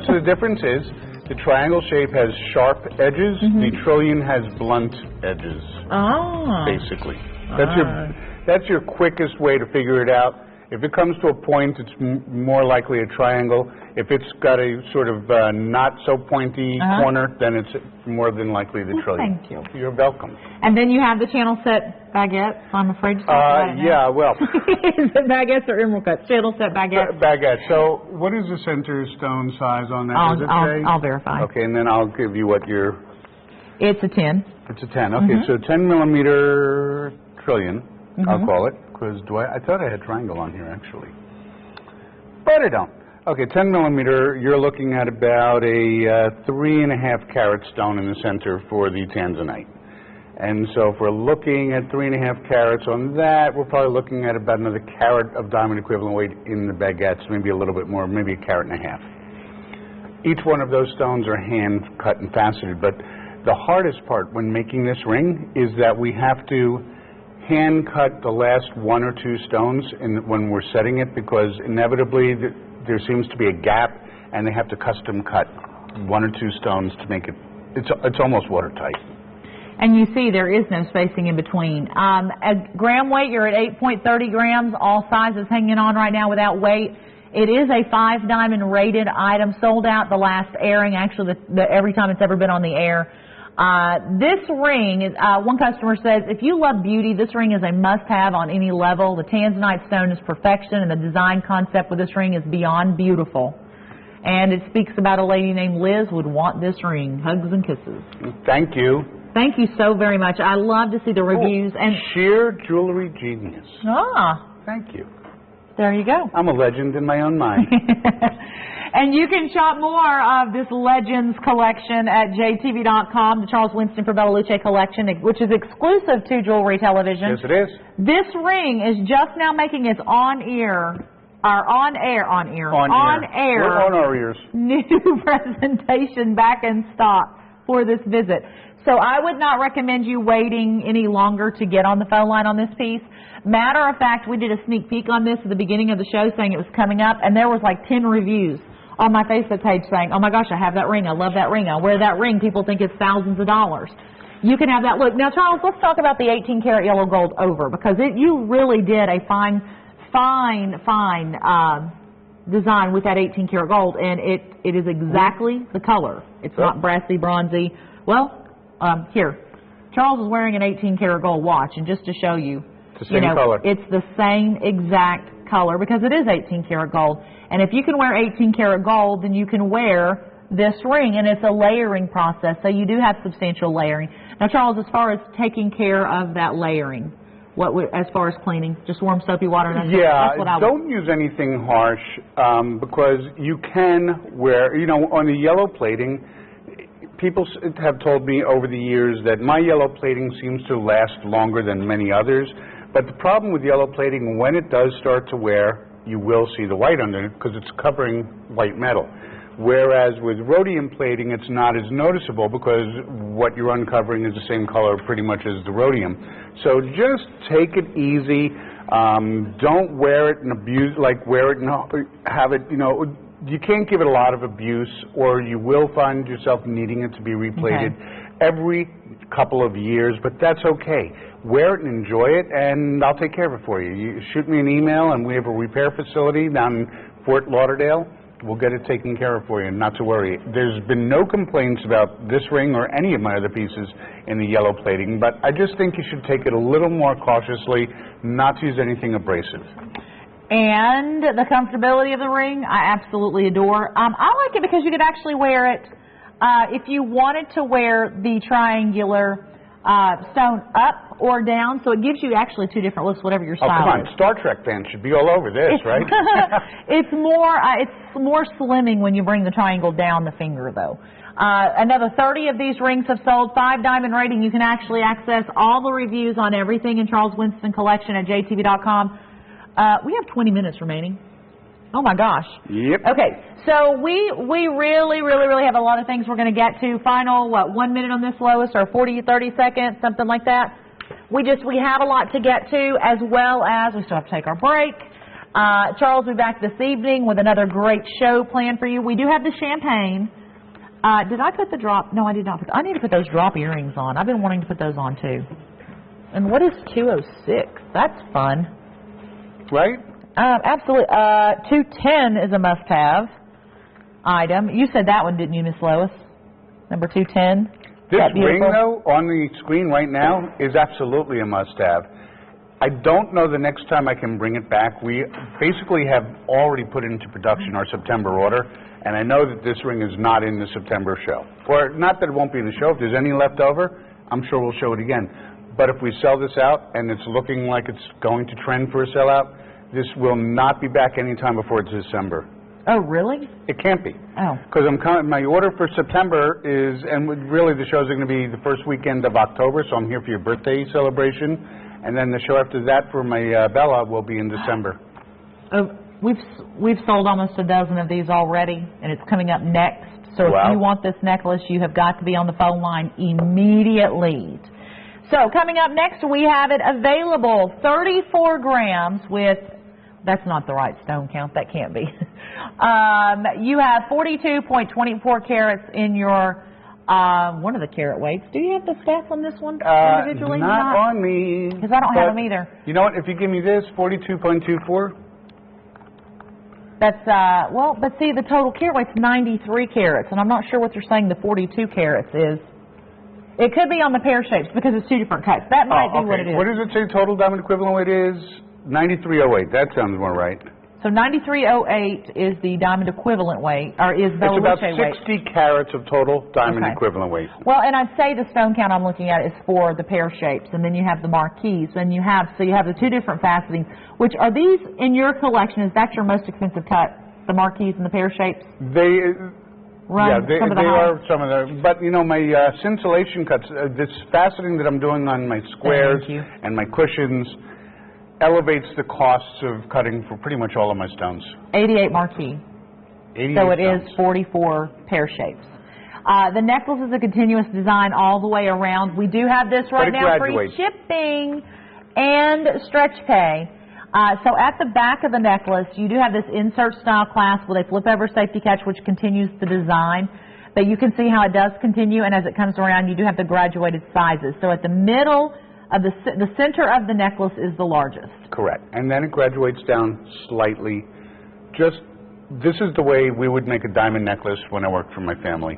S1: So the difference is the triangle shape has sharp edges. The trillion has blunt edges.
S2: Oh.
S1: Basically. That's your quickest way to figure it out. If it comes to a point, it's more likely a triangle. If it's got a sort of not so pointy corner, then it's more than likely the trillion.
S2: Thank you.
S1: You're welcome.
S2: And then you have the channel set baguette. I'm afraid to talk about it now.
S1: Yeah, well.
S2: Is it baguettes or emerald cuts? Channel set baguette.
S1: Baguette. So what is the center stone size on that?
S2: I'll verify.
S1: Okay, and then I'll give you what your...
S2: It's a 10.
S1: It's a 10. Okay, so 10 millimeter trillion, I'll call it. Because I thought I had triangle on here, actually. But I don't. Okay, 10 millimeter, you're looking at about a 3.5 carat stone in the center for the Tanzanite. And so if we're looking at 3.5 carats on that, we're probably looking at about another carat of diamond equivalent weight in the baguettes, maybe a little bit more, maybe 1.5 carats. Each one of those stones are hand cut and faceted, but the hardest part when making this ring is that we have to hand cut the last 1 or 2 stones when we're setting it, because inevitably there seems to be a gap and they have to custom cut 1 or 2 stones to make it, it's almost watertight.
S2: And you see there is no spacing in between. At gram weight, you're at 8.30 grams, all sizes hanging on right now without weight. It is a 5 diamond rated item, sold out the last airing, actually every time it's ever been on the air. This ring, is, one customer says, if you love beauty, this ring is a must-have on any level. The Tanzanite stone is perfection, and the design concept with this ring is beyond beautiful. And it speaks about a lady named Liz would want this ring. Hugs and kisses.
S1: Thank you.
S2: Thank you so very much. I love to see the reviews. And
S1: sheer jewelry genius.
S2: Ah.
S1: Thank you.
S2: There you go.
S1: I'm a legend in my own mind.
S2: And you can shop more of this Legends collection at jtv.com, the Charles Winston for Bella Luce collection, which is exclusive to Jewelry Television.
S1: Yes, it is.
S2: This ring is just now making its on-air
S1: We're on our ears.
S2: New presentation back in stock for this visit. So I would not recommend you waiting any longer to get on the phone line on this piece. Matter of fact, we did a sneak peek on this at the beginning of the show saying it was coming up, and there was like 10 reviews on my Facebook page saying, oh my gosh, I have that ring, I love that ring, I wear that ring, people think it's thousands of dollars. You can have that look. Now, Charles, let's talk about the 18 karat yellow gold over, because you really did a fine design with that 18 karat gold, and it is exactly the color. It's not brassy, bronzy. Well, here, Charles is wearing an 18 karat gold watch, and just to show you,
S1: it's the same color.
S2: It's the same exact color because it is 18 karat gold. And if you can wear 18 karat gold, then you can wear this ring, and it's a layering process, so you do have substantial layering. Now, Charles, as far as taking care of that layering, as far as cleaning, just warm soapy water?
S1: Yeah, don't use anything harsh because you can wear, on the yellow plating, people have told me over the years that my yellow plating seems to last longer than many others. But the problem with yellow plating, when it does start to wear, you will see the white under it because it's covering white metal. Whereas with rhodium plating, it's not as noticeable because what you're uncovering is the same color pretty much as the rhodium. So just take it easy. Don't wear it and abuse, wear it and have it, you can't give it a lot of abuse, or you will find yourself needing it to be replated every couple of years, but that's okay. Wear it and enjoy it, and I'll take care of it for you. You shoot me an email, and we have a repair facility down in Fort Lauderdale. We'll get it taken care of for you, not to worry. There's been no complaints about this ring or any of my other pieces in the yellow plating, but I just think you should take it a little more cautiously, not to use anything abrasive.
S2: And the comfortability of the ring, I absolutely adore. I like it because you could actually wear it if you wanted to wear the triangular stone up or down, so it gives you actually 2 different looks, whatever your style is.
S1: Oh, come on, Star Trek fans should be all over this, right?
S2: It's more slimming when you bring the triangle down the finger, though. Another 30 of these rings have sold, 5 diamond rating. You can actually access all the reviews on everything in Charles Winston collection at jtv.com. We have 20 minutes remaining. Oh my gosh.
S1: Yep. Okay,
S2: so we really have a lot of things we're going to get to. Final, 1 minute on this, Lois, or 30 seconds, something like that. We have a lot to get to, as well as we still have to take our break. Charles will be back this evening with another great show planned for you. We do have the champagne. Did I put the drop? No, I did not. I need to put those drop earrings on. I've been wanting to put those on too. And what is 206? That's fun.
S1: Right?
S2: Absolutely. 210 is a must-have item. You said that one, didn't you, Miss Lois? Number 210.
S1: This ring, though, on the screen right now is absolutely a must-have. I don't know the next time I can bring it back. We basically have already put into production our September order, and I know that this ring is not in the September show. Or not that it won't be in the show. If there's any left over, I'm sure we'll show it again. But if we sell this out and it's looking like it's going to trend for a sellout, this will not be back anytime before December.
S2: Oh, really?
S1: It can't be.
S2: Oh.
S1: Because my order for September is, and really the shows are going to be the first weekend of October, so I'm here for your birthday celebration. And then the show after that for my Bella will be in December.
S2: Oh, we've sold almost a dozen of these already, and it's coming up next. So if you want this necklace, you have got to be on the phone line immediately. So coming up next, we have it available, 34 grams with, that's not the right stone count, that can't be. You have 42.24 carats in your, one of the carat weights. Do you have the stats on this one individually?
S1: Not on me.
S2: Because I don't have them either.
S1: You know what, if you give me this, 42.24.
S2: That's, well, but see, the total carat weight's 93 carats, and I'm not sure what they're saying the 42 carats is. It could be on the pear shapes because it's two different cuts. That might be what it is.
S1: What does it say total diamond equivalent weight is? 9308. That sounds more right.
S2: So 9308 is the diamond equivalent weight, or is the
S1: It's about
S2: weight.
S1: 60 carats of total diamond equivalent weight.
S2: Well, and I'd say the stone count I'm looking at is for the pear shapes, and then you have the marquise, and you have the two different faceting. Which are these in your collection? Is that your most expensive cut? The marquise and the pear shapes?
S1: They are some of the. But you know, my scintillation cuts, this faceting that I'm doing on my squares and my cushions, elevates the costs of cutting for pretty much all of my stones.
S2: 88 marquise.
S1: 88
S2: so it
S1: stones.
S2: is 44 pear shapes. The necklace is a continuous design all the way around. We do have this right now, free shipping and stretch pay. So at the back of the necklace, you do have this insert style clasp with a flip over safety catch, which continues the design. But you can see how it does continue, and as it comes around, you do have the graduated sizes. So at the middle of the center of the necklace is the largest. Correct.
S1: And then it graduates down slightly. This is the way we would make a diamond necklace when I worked for my family.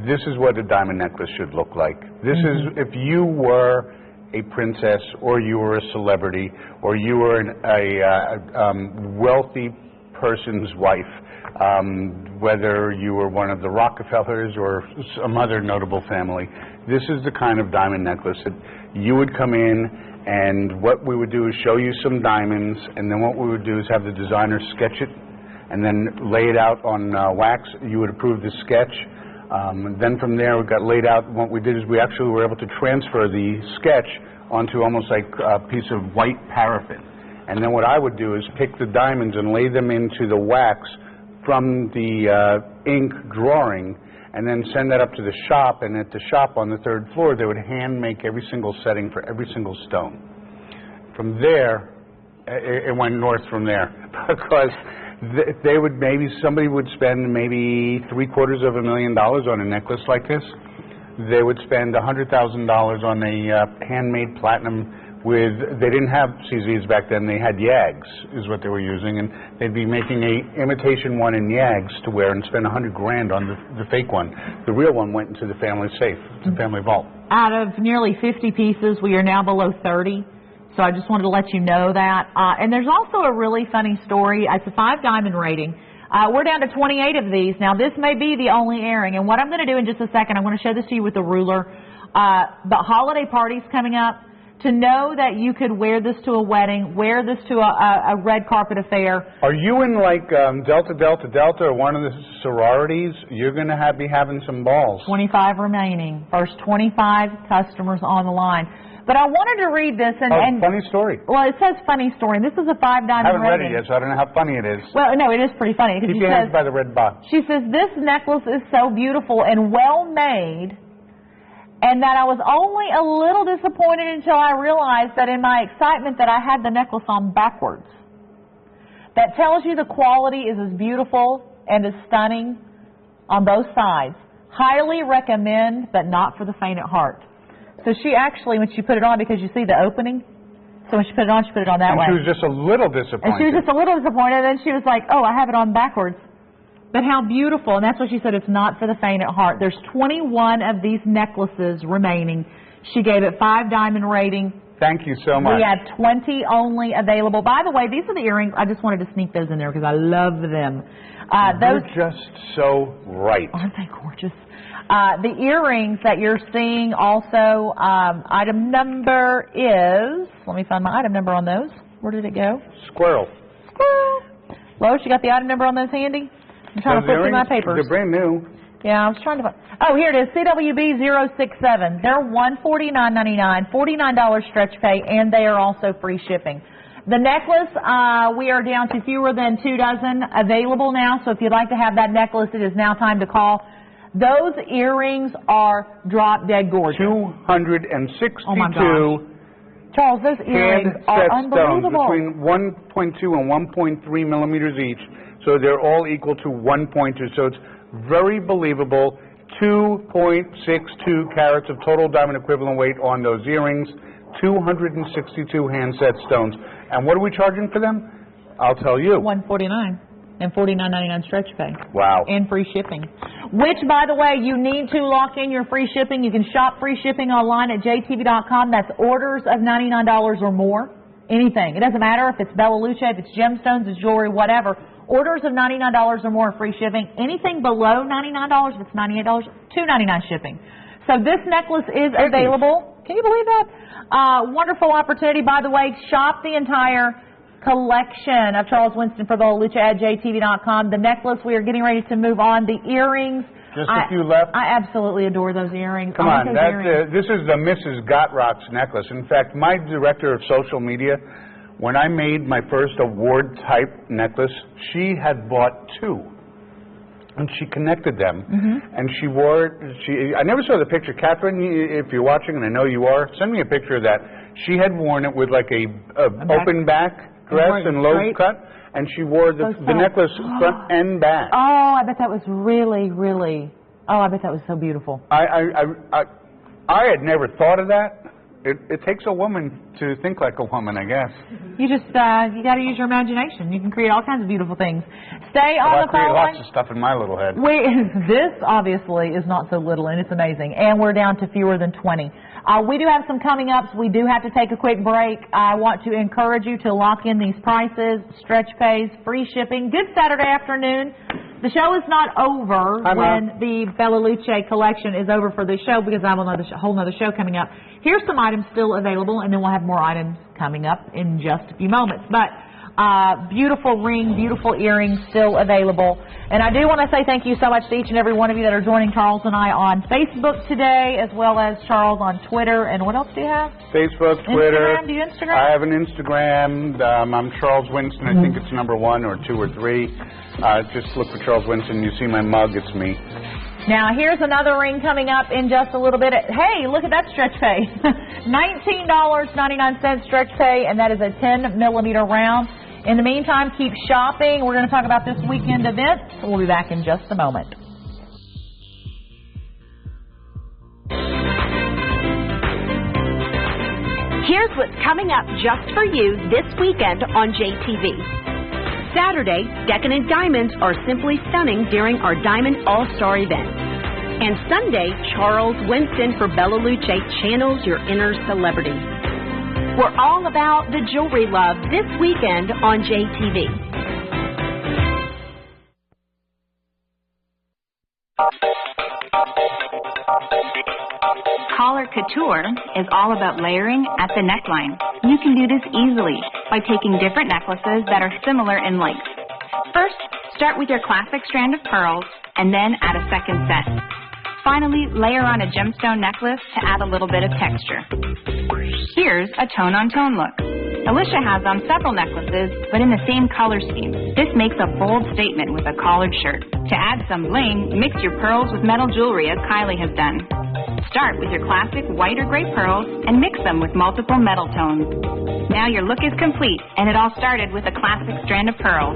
S1: This is what a diamond necklace should look like. This is if you were a princess, or you were a celebrity, or you were a wealthy person's wife, whether you were one of the Rockefellers or some other notable family. This is the kind of diamond necklace that you would come in, and what we would do is show you some diamonds, and then what we would do is have the designer sketch it, and then lay it out on wax. You would approve the sketch. Then from there, it got laid out. What we did is we actually were able to transfer the sketch onto almost like a piece of white paraffin. And then what I would do is pick the diamonds and lay them into the wax from the ink drawing, and then send that up to the shop. And at the shop on the third floor, they would hand make every single setting for every single stone. From there, it went north from there because they would somebody would spend maybe $750,000 on a necklace like this. They would spend $100,000 on a handmade platinum they didn't have CZs back then, they had Yags is what they were using, and they'd be making a imitation one in Yags to wear and spend $100,000 on the fake one. The real one went into the family safe, the family vault. Out of nearly 50 pieces, we are now below 30. So I just wanted to let you know that. And there's also a really funny story. It's a 5 diamond rating. We're down to 28 of these. Now, this may be the only airing. And what I'm going to do in just a second, I'm going to show this to you with the ruler. The holiday party's coming up. To know that you could wear this to a wedding, wear this to a red carpet affair. Are you in like Delta or one of the sororities? You're going to be having some balls. 25 remaining. First 25 customers on the line. But I wanted to read this and funny story. Well, it says funny story. This is a 5 diamond rating. I haven't read it yet, so I don't know how funny it is. Well, no, it is pretty funny. Keep your hands by the red box. She says, this necklace is so beautiful and well made, and that I was only a little disappointed until I realized that in my excitement that I had the necklace on backwards. That tells you the quality is as beautiful and as stunning on both sides. Highly recommend, but not for the faint at heart. So she actually, when she put it on, because you see the opening, so when she put it on that way. And she was just a little disappointed. And she was just a little disappointed, and then she was like, oh, I have it on backwards. But how beautiful, and that's what she said, it's not for the faint at heart. There's 21 of these necklaces remaining. She gave it 5 diamond rating. Thank you so much. We have 20 only available. By the way, these are the earrings. I just wanted to sneak those in there because I love them. They're just so right. Aren't they gorgeous? The earrings that you're seeing also, item number is, let me find my item number on those. Where did it go? Squirrel.
S2: Lois, you got the item number on those handy? I'm trying to flip through my papers.
S1: They're brand new.
S2: Yeah, I was trying to find. Oh, here it is, CWB067. They're $149.99, $49 stretch pay, and they are also free shipping. The necklace, we are down to fewer than 2 dozen available now, so if you'd like to have that necklace, it is now time to call. Those earrings are drop dead gorgeous.
S1: 262
S2: oh my gosh. Charles, those earrings are unbelievable.
S1: Between 1.2 and 1.3 millimeters each, so they're all equal to 1.2. So it's very believable. 2.62 carats of total diamond equivalent weight on those earrings. 262 hand-set stones. And what are we charging for them? I'll tell you.
S2: $149 and $49.99 stretch pay.
S1: Wow.
S2: And free shipping. Which, by the way, you need to lock in your free shipping. You can shop free shipping online at jtv.com. That's orders of $99 or more. Anything. It doesn't matter if it's Bella Luce, if it's gemstones, it's jewelry, whatever. Orders of $99 or more free shipping. Anything below $99, if it's $98, $2.99 shipping. So this necklace is available. Can you believe that? Wonderful opportunity. By the way, shop the entire collection of Charles Winston for Bella Luce at jtv.com. The necklace, we are getting ready to move on. The earrings.
S1: Just a few left.
S2: I absolutely adore those earrings.
S1: Come on, this is the Mrs. Gotrock's necklace. In fact, my director of social media, when I made my first award-type necklace, she had bought 2. And she connected them, and she wore it. I never saw the picture. Catherine, if you're watching, and I know you are, send me a picture of that. She had worn it with like a open back dress and low cut, and she wore the necklace front and back.
S2: Oh, I bet that was really, really, I bet that was so beautiful.
S1: I had never thought of that. It takes a woman to think like a woman, I guess.
S2: You just, you got to use your imagination. You can create all kinds of beautiful things. Stay on the phone line.
S1: I create lots of stuff in my little head.
S2: This, obviously, is not so little, and it's amazing. And we're down to fewer than 20. We do have some coming up, so we do have to take a quick break. I want to encourage you to lock in these prices, stretch pays, free shipping. Good Saturday afternoon. The show is not over when the Bella Luce collection is over for this show, because I have a whole other show coming up. Here's some items still available, and then we'll have more items coming up in just a few moments. But beautiful ring, beautiful earrings still available. And I do want to say thank you so much to each and every one of you that are joining Charles and I on Facebook today, as well as Charles on Twitter. And what else do you have?
S1: Facebook, Twitter.
S2: Instagram? Do you Instagram?
S1: I have an Instagram. I'm Charles Winston. I think it's number 1 or 2 or 3. Just look for Charles Winston. You see my mug, it's me.
S2: Now, here's another ring coming up in just a little bit. Hey, look at that stretch pay. $19.99 stretch pay, and that is a 10-millimeter round. In the meantime, keep shopping. We're going to talk about this weekend event. We'll be back in just a moment.
S3: Here's what's coming up just for you this weekend on JTV. Saturday, Decadent Diamonds are simply stunning during our Diamond All-Star event. And Sunday, Charles Winston for Bella Luce channels your inner celebrity. We're all about the jewelry love this weekend on JTV.
S4: Collar couture is all about layering at the neckline. You can do this easily by taking different necklaces that are similar in length. First, start with your classic strand of pearls and then add a second set. Finally, layer on a gemstone necklace to add a little bit of texture. Here's a tone-on-tone look. Alicia has on several necklaces, but in the same color scheme. This makes a bold statement with a collared shirt. To add some bling, mix your pearls with metal jewelry as Kylie has done. Start with your classic white or gray pearls and mix them with multiple metal tones. Now your look is complete, and it all started with a classic strand of pearls.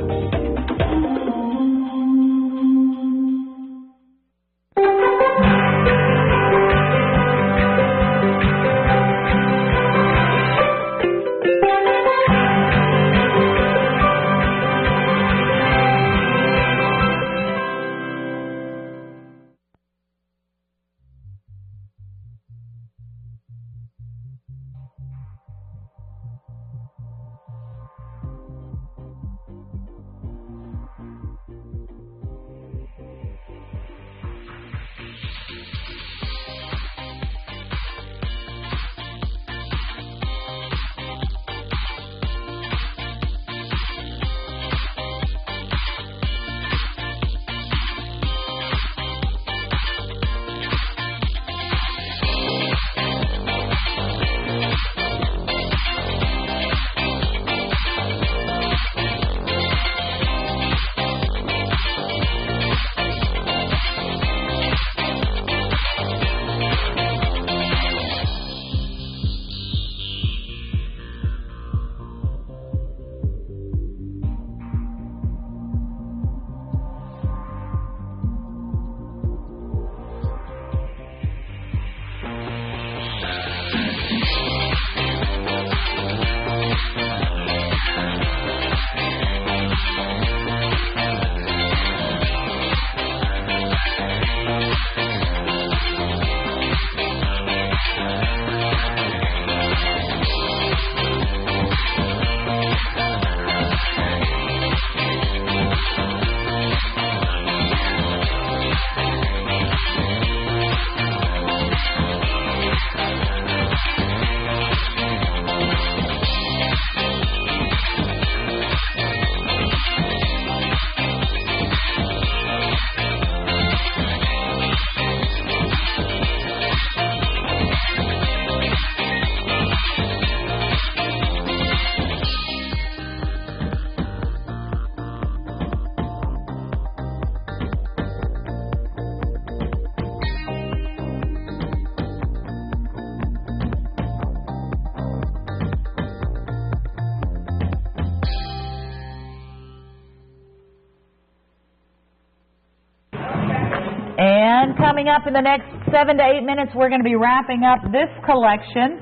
S2: And coming up in the next 7 to 8 minutes, we're going to be wrapping up this collection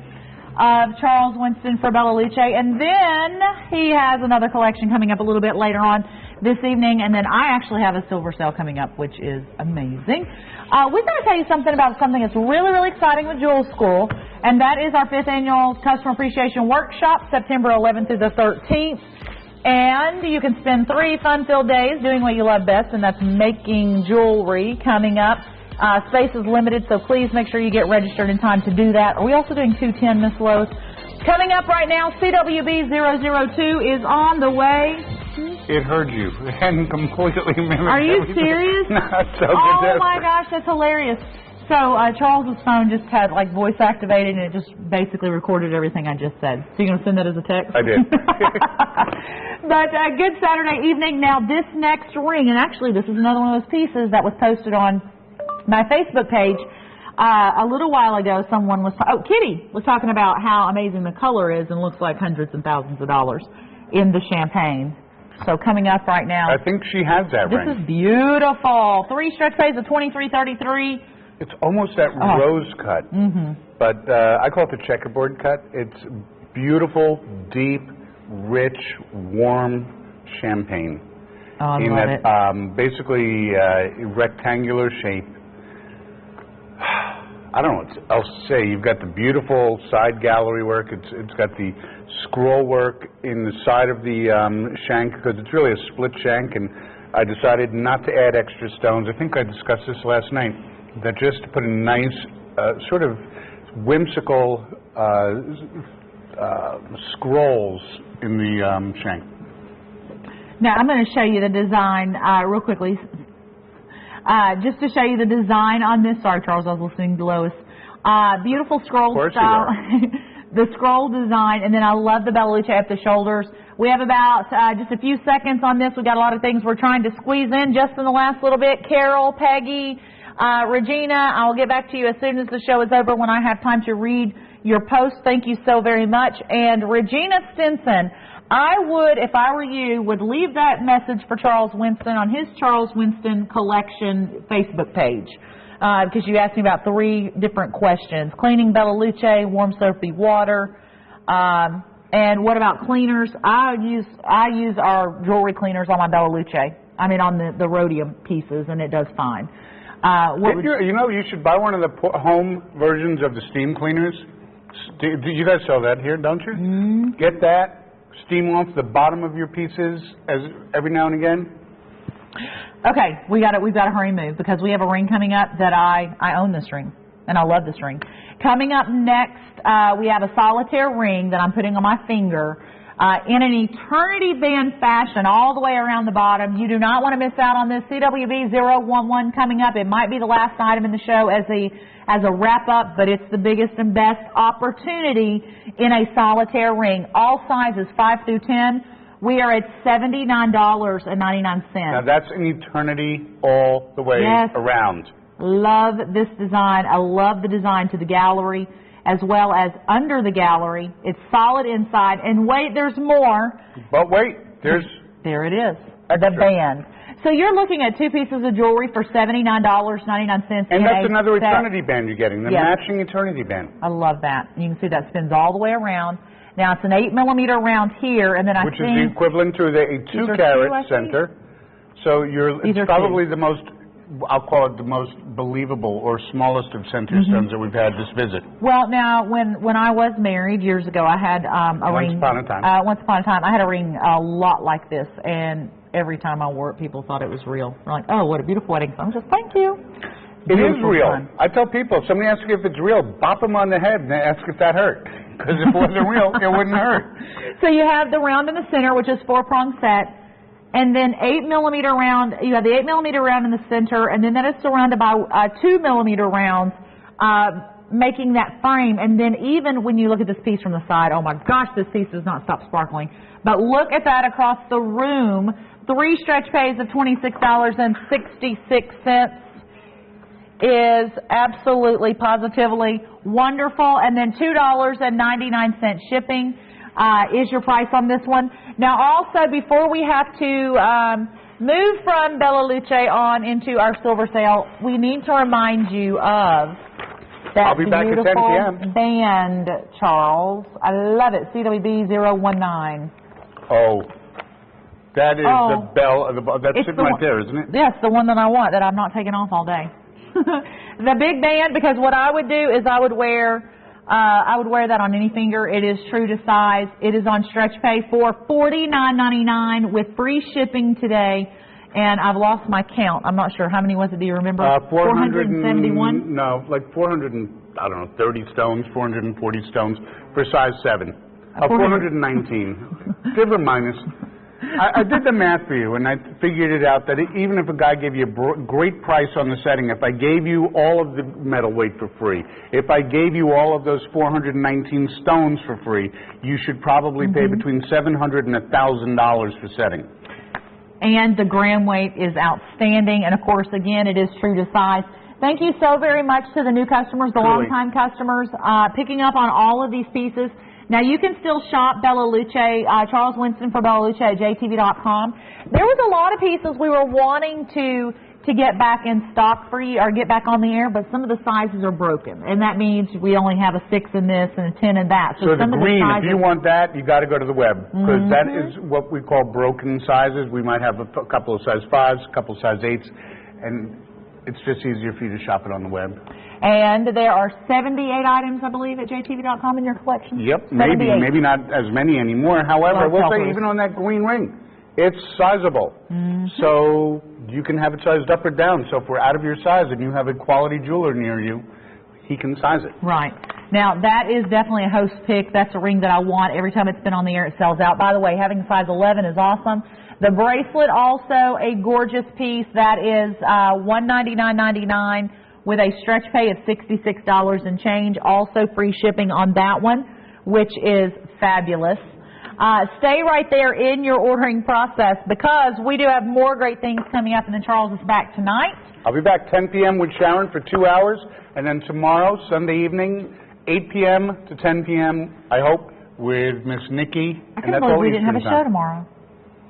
S2: of Charles Winston for Bella Luce. And then he has another collection coming up a little bit later on this evening. And then I actually have a silver sale coming up, which is amazing. We're going to tell you something about something that's really, really exciting with Jewel School. And that is our 5th annual Customer Appreciation Workshop, September 11th through the 13th. And you can spend 3 fun-filled days doing what you love best, and that's making jewelry coming up. Space is limited, so please make sure you get registered in time to do that. Are we also doing 210, Miss Lois? Coming up right now, CWB 002 is on the way.
S1: It heard you and completely mimicked.
S2: Are you serious?
S1: Not so
S2: oh
S1: good.
S2: My gosh, that's hilarious. So Charles's phone just had like voice activated, and it just basically recorded everything I just said. So you're going to send that as a text?
S1: I did.
S2: But good Saturday evening. Now this next ring, and actually this is another one of those pieces that was posted on my Facebook page a little while ago. Someone was, Kitty was talking about how amazing the color is and looks like hundreds and thousands of dollars in the champagne. So coming up right now.
S1: I think she has that ring.
S2: This is beautiful. 3 stretch pays of 23.33.
S1: It's almost that rose cut, but I call it the checkerboard cut. It's beautiful, deep, rich, warm champagne.
S2: Oh, I
S1: in
S2: love
S1: that
S2: it.
S1: basically rectangular shape. I don't know what else to say. You've got the beautiful side gallery work. It's got the scroll work in the side of the shank, because it's really a split shank, and I decided not to add extra stones. I think I discussed this last night, that just to put a nice sort of whimsical scrolls in the shank.
S2: Now I'm going to show you the design real quickly. Just to show you the design on this. Sorry, Charles, I was listening to Lois. Beautiful scroll style. The scroll design, and then I love the Bella Luce at the shoulders. We have about just a few seconds on this. We've got a lot of things we're trying to squeeze in just in the last little bit. Carol, Peggy, Regina, I'll get back to you as soon as the show is over when I have time to read your post. Thank you so very much. And Regina Stinson, I would, if I were you, would leave that message for Charles Winston on his Charles Winston Collection Facebook page. Because you asked me about 3 different questions. Cleaning Bella Luce, warm soapy water, and what about cleaners? I use our jewelry cleaners on my Bella Luce. I mean on the rhodium pieces, and it does fine.
S1: You should buy one of the home versions of the steam cleaners. You guys sell that here, don't you?
S2: Mm-hmm.
S1: Get that, steam off the bottom of your pieces every now and again.
S2: Okay, we've got to hurry and move, because we have a ring coming up that I own this ring, and I love this ring. Coming up next, we have a solitaire ring that I'm putting on my finger in an eternity band fashion all the way around the bottom. You do not want to miss out on this. CWB 011 coming up. It might be the last item in the show as a wrap-up, but it's the biggest and best opportunity in a solitaire ring. All sizes 5 through 10. We are at $79.99.
S1: Now that's an eternity all the way around.
S2: Love this design. I love the design to the gallery as well as under the gallery. It's solid inside. And wait, there's more.
S1: But wait, there
S2: it is.
S1: Extra.
S2: The band. So you're looking at 2 pieces of jewelry for $79.99.
S1: And that's another eternity band you're getting, the matching eternity band.
S2: I love that. You can see that spins all the way around. Now it's an 8mm round here, and then
S1: which is the equivalent to a 2-carat center. So it's probably the most, I'll call it the most believable or smallest of center stones that we've had this visit.
S2: Well, now when I was married years ago, I had a ring.
S1: Once upon a time,
S2: I had a ring a lot like this, and every time I wore it, people thought it was real. They're like, "Oh, what a beautiful wedding song!" Just thank you.
S1: It is real. I tell people, if somebody asks you if it's real, bop them on the head and ask if that hurt. Because if it wasn't real, it wouldn't hurt.
S2: So you have the round in the center, which is 4-prong set, and then 8mm round. You have the 8mm round in the center, and then that is surrounded by 2mm rounds, making that frame. And then even when you look at this piece from the side, oh my gosh, this piece does not stop sparkling. But look at that across the room. 3 stretch pays of $26.66. is absolutely, positively wonderful. And then $2.99 shipping is your price on this one. Now also, before we have to move from Bella Luce on into our silver sale, we need to remind you of that
S1: I'll be back at 10
S2: beautiful
S1: p.m.
S2: band, Charles. I love it. CWB019.
S1: Oh, that is the bell. That's sitting right there, isn't it?
S2: Yes, the one that I want, that I'm not taking off all day. The big band, because what I would do is I would wear that on any finger. It is true to size. It is on stretch pay for $49.99 with free shipping today. And I've lost my count. I'm not sure. How many was it? Do you remember? 471?
S1: No, like 430 stones, 440 stones for size 7. 419. Give or minus. I did the math for you, and I figured it out that even if a guy gave you a great price on the setting, if I gave you all of the metal weight for free, if I gave you all of those 419 stones for free, you should probably pay between $700 and $1,000 for setting.
S2: And the gram weight is outstanding, and of course, again, it is true to size. Thank you so very much to the new customers, the long-time customers, picking up on all of these pieces. Now, you can still shop Bella Luce, Charles Winston for Bella Luce at jtv.com. There was a lot of pieces we were wanting to get back in stock for you, or get back on the air, but some of the sizes are broken. And that means we only have a 6 in this and a 10 in that.
S1: So the green, if you want that, you got to go to the web, because that is what we call broken sizes. We might have a couple of size 5s, a couple of size 8s, and it's just easier for you to shop it on the web.
S2: And there are 78 items, I believe, at jtv.com in your collection.
S1: Yep, maybe not as many anymore. However, we'll say even on that green ring, it's sizable. So you can have it sized up or down. So if we're out of your size and you have a quality jeweler near you, he can size it.
S2: Right. Now, that is definitely a host pick. That's a ring that I want. Every time it's been on the air, it sells out. By the way, having size 11 is awesome. The bracelet, also a gorgeous piece. That is $199.99 with a stretch pay of $66 and change. Also free shipping on that one, which is fabulous. Stay right there in your ordering process, because we do have more great things coming up, and then Charles is back tonight.
S1: I'll be back 10 p.m. with Sharon for 2 hours, and then tomorrow, Sunday evening, 8 p.m. to 10 p.m., I hope, with Miss Nikki.
S2: I can't believe we didn't have a show tomorrow.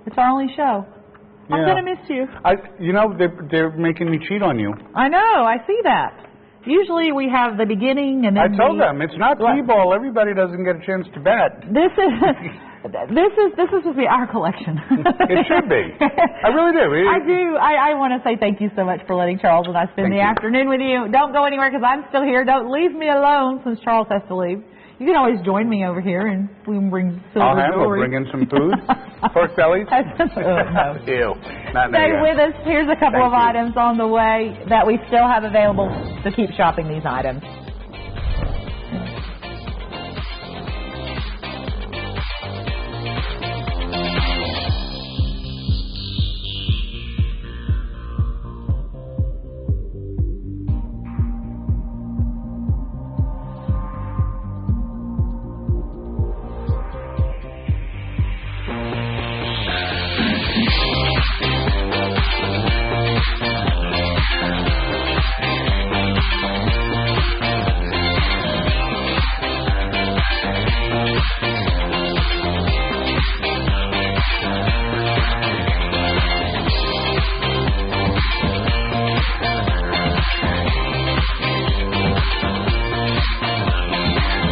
S2: It's our only show. I'm going to miss you.
S1: You know, they're making me cheat on you.
S2: I know. I see that. Usually we have the beginning and then
S1: I told them, it's not T-ball. Everybody doesn't get a chance to bet.
S2: This is supposed to be our collection.
S1: It should be. I really do.
S2: I do. I want to say thank you so much for letting Charles and I spend the afternoon with you. Don't go anywhere, because I'm still here. Don't leave me alone since Charles has to leave. You can always join me over here, and we can bring silver jewelry.
S1: We'll bring in some food. Pork bellies.
S2: No.
S1: Ew. Not
S2: Stay with us. Here's a couple of items on the way that we still have available, so keep shopping these items.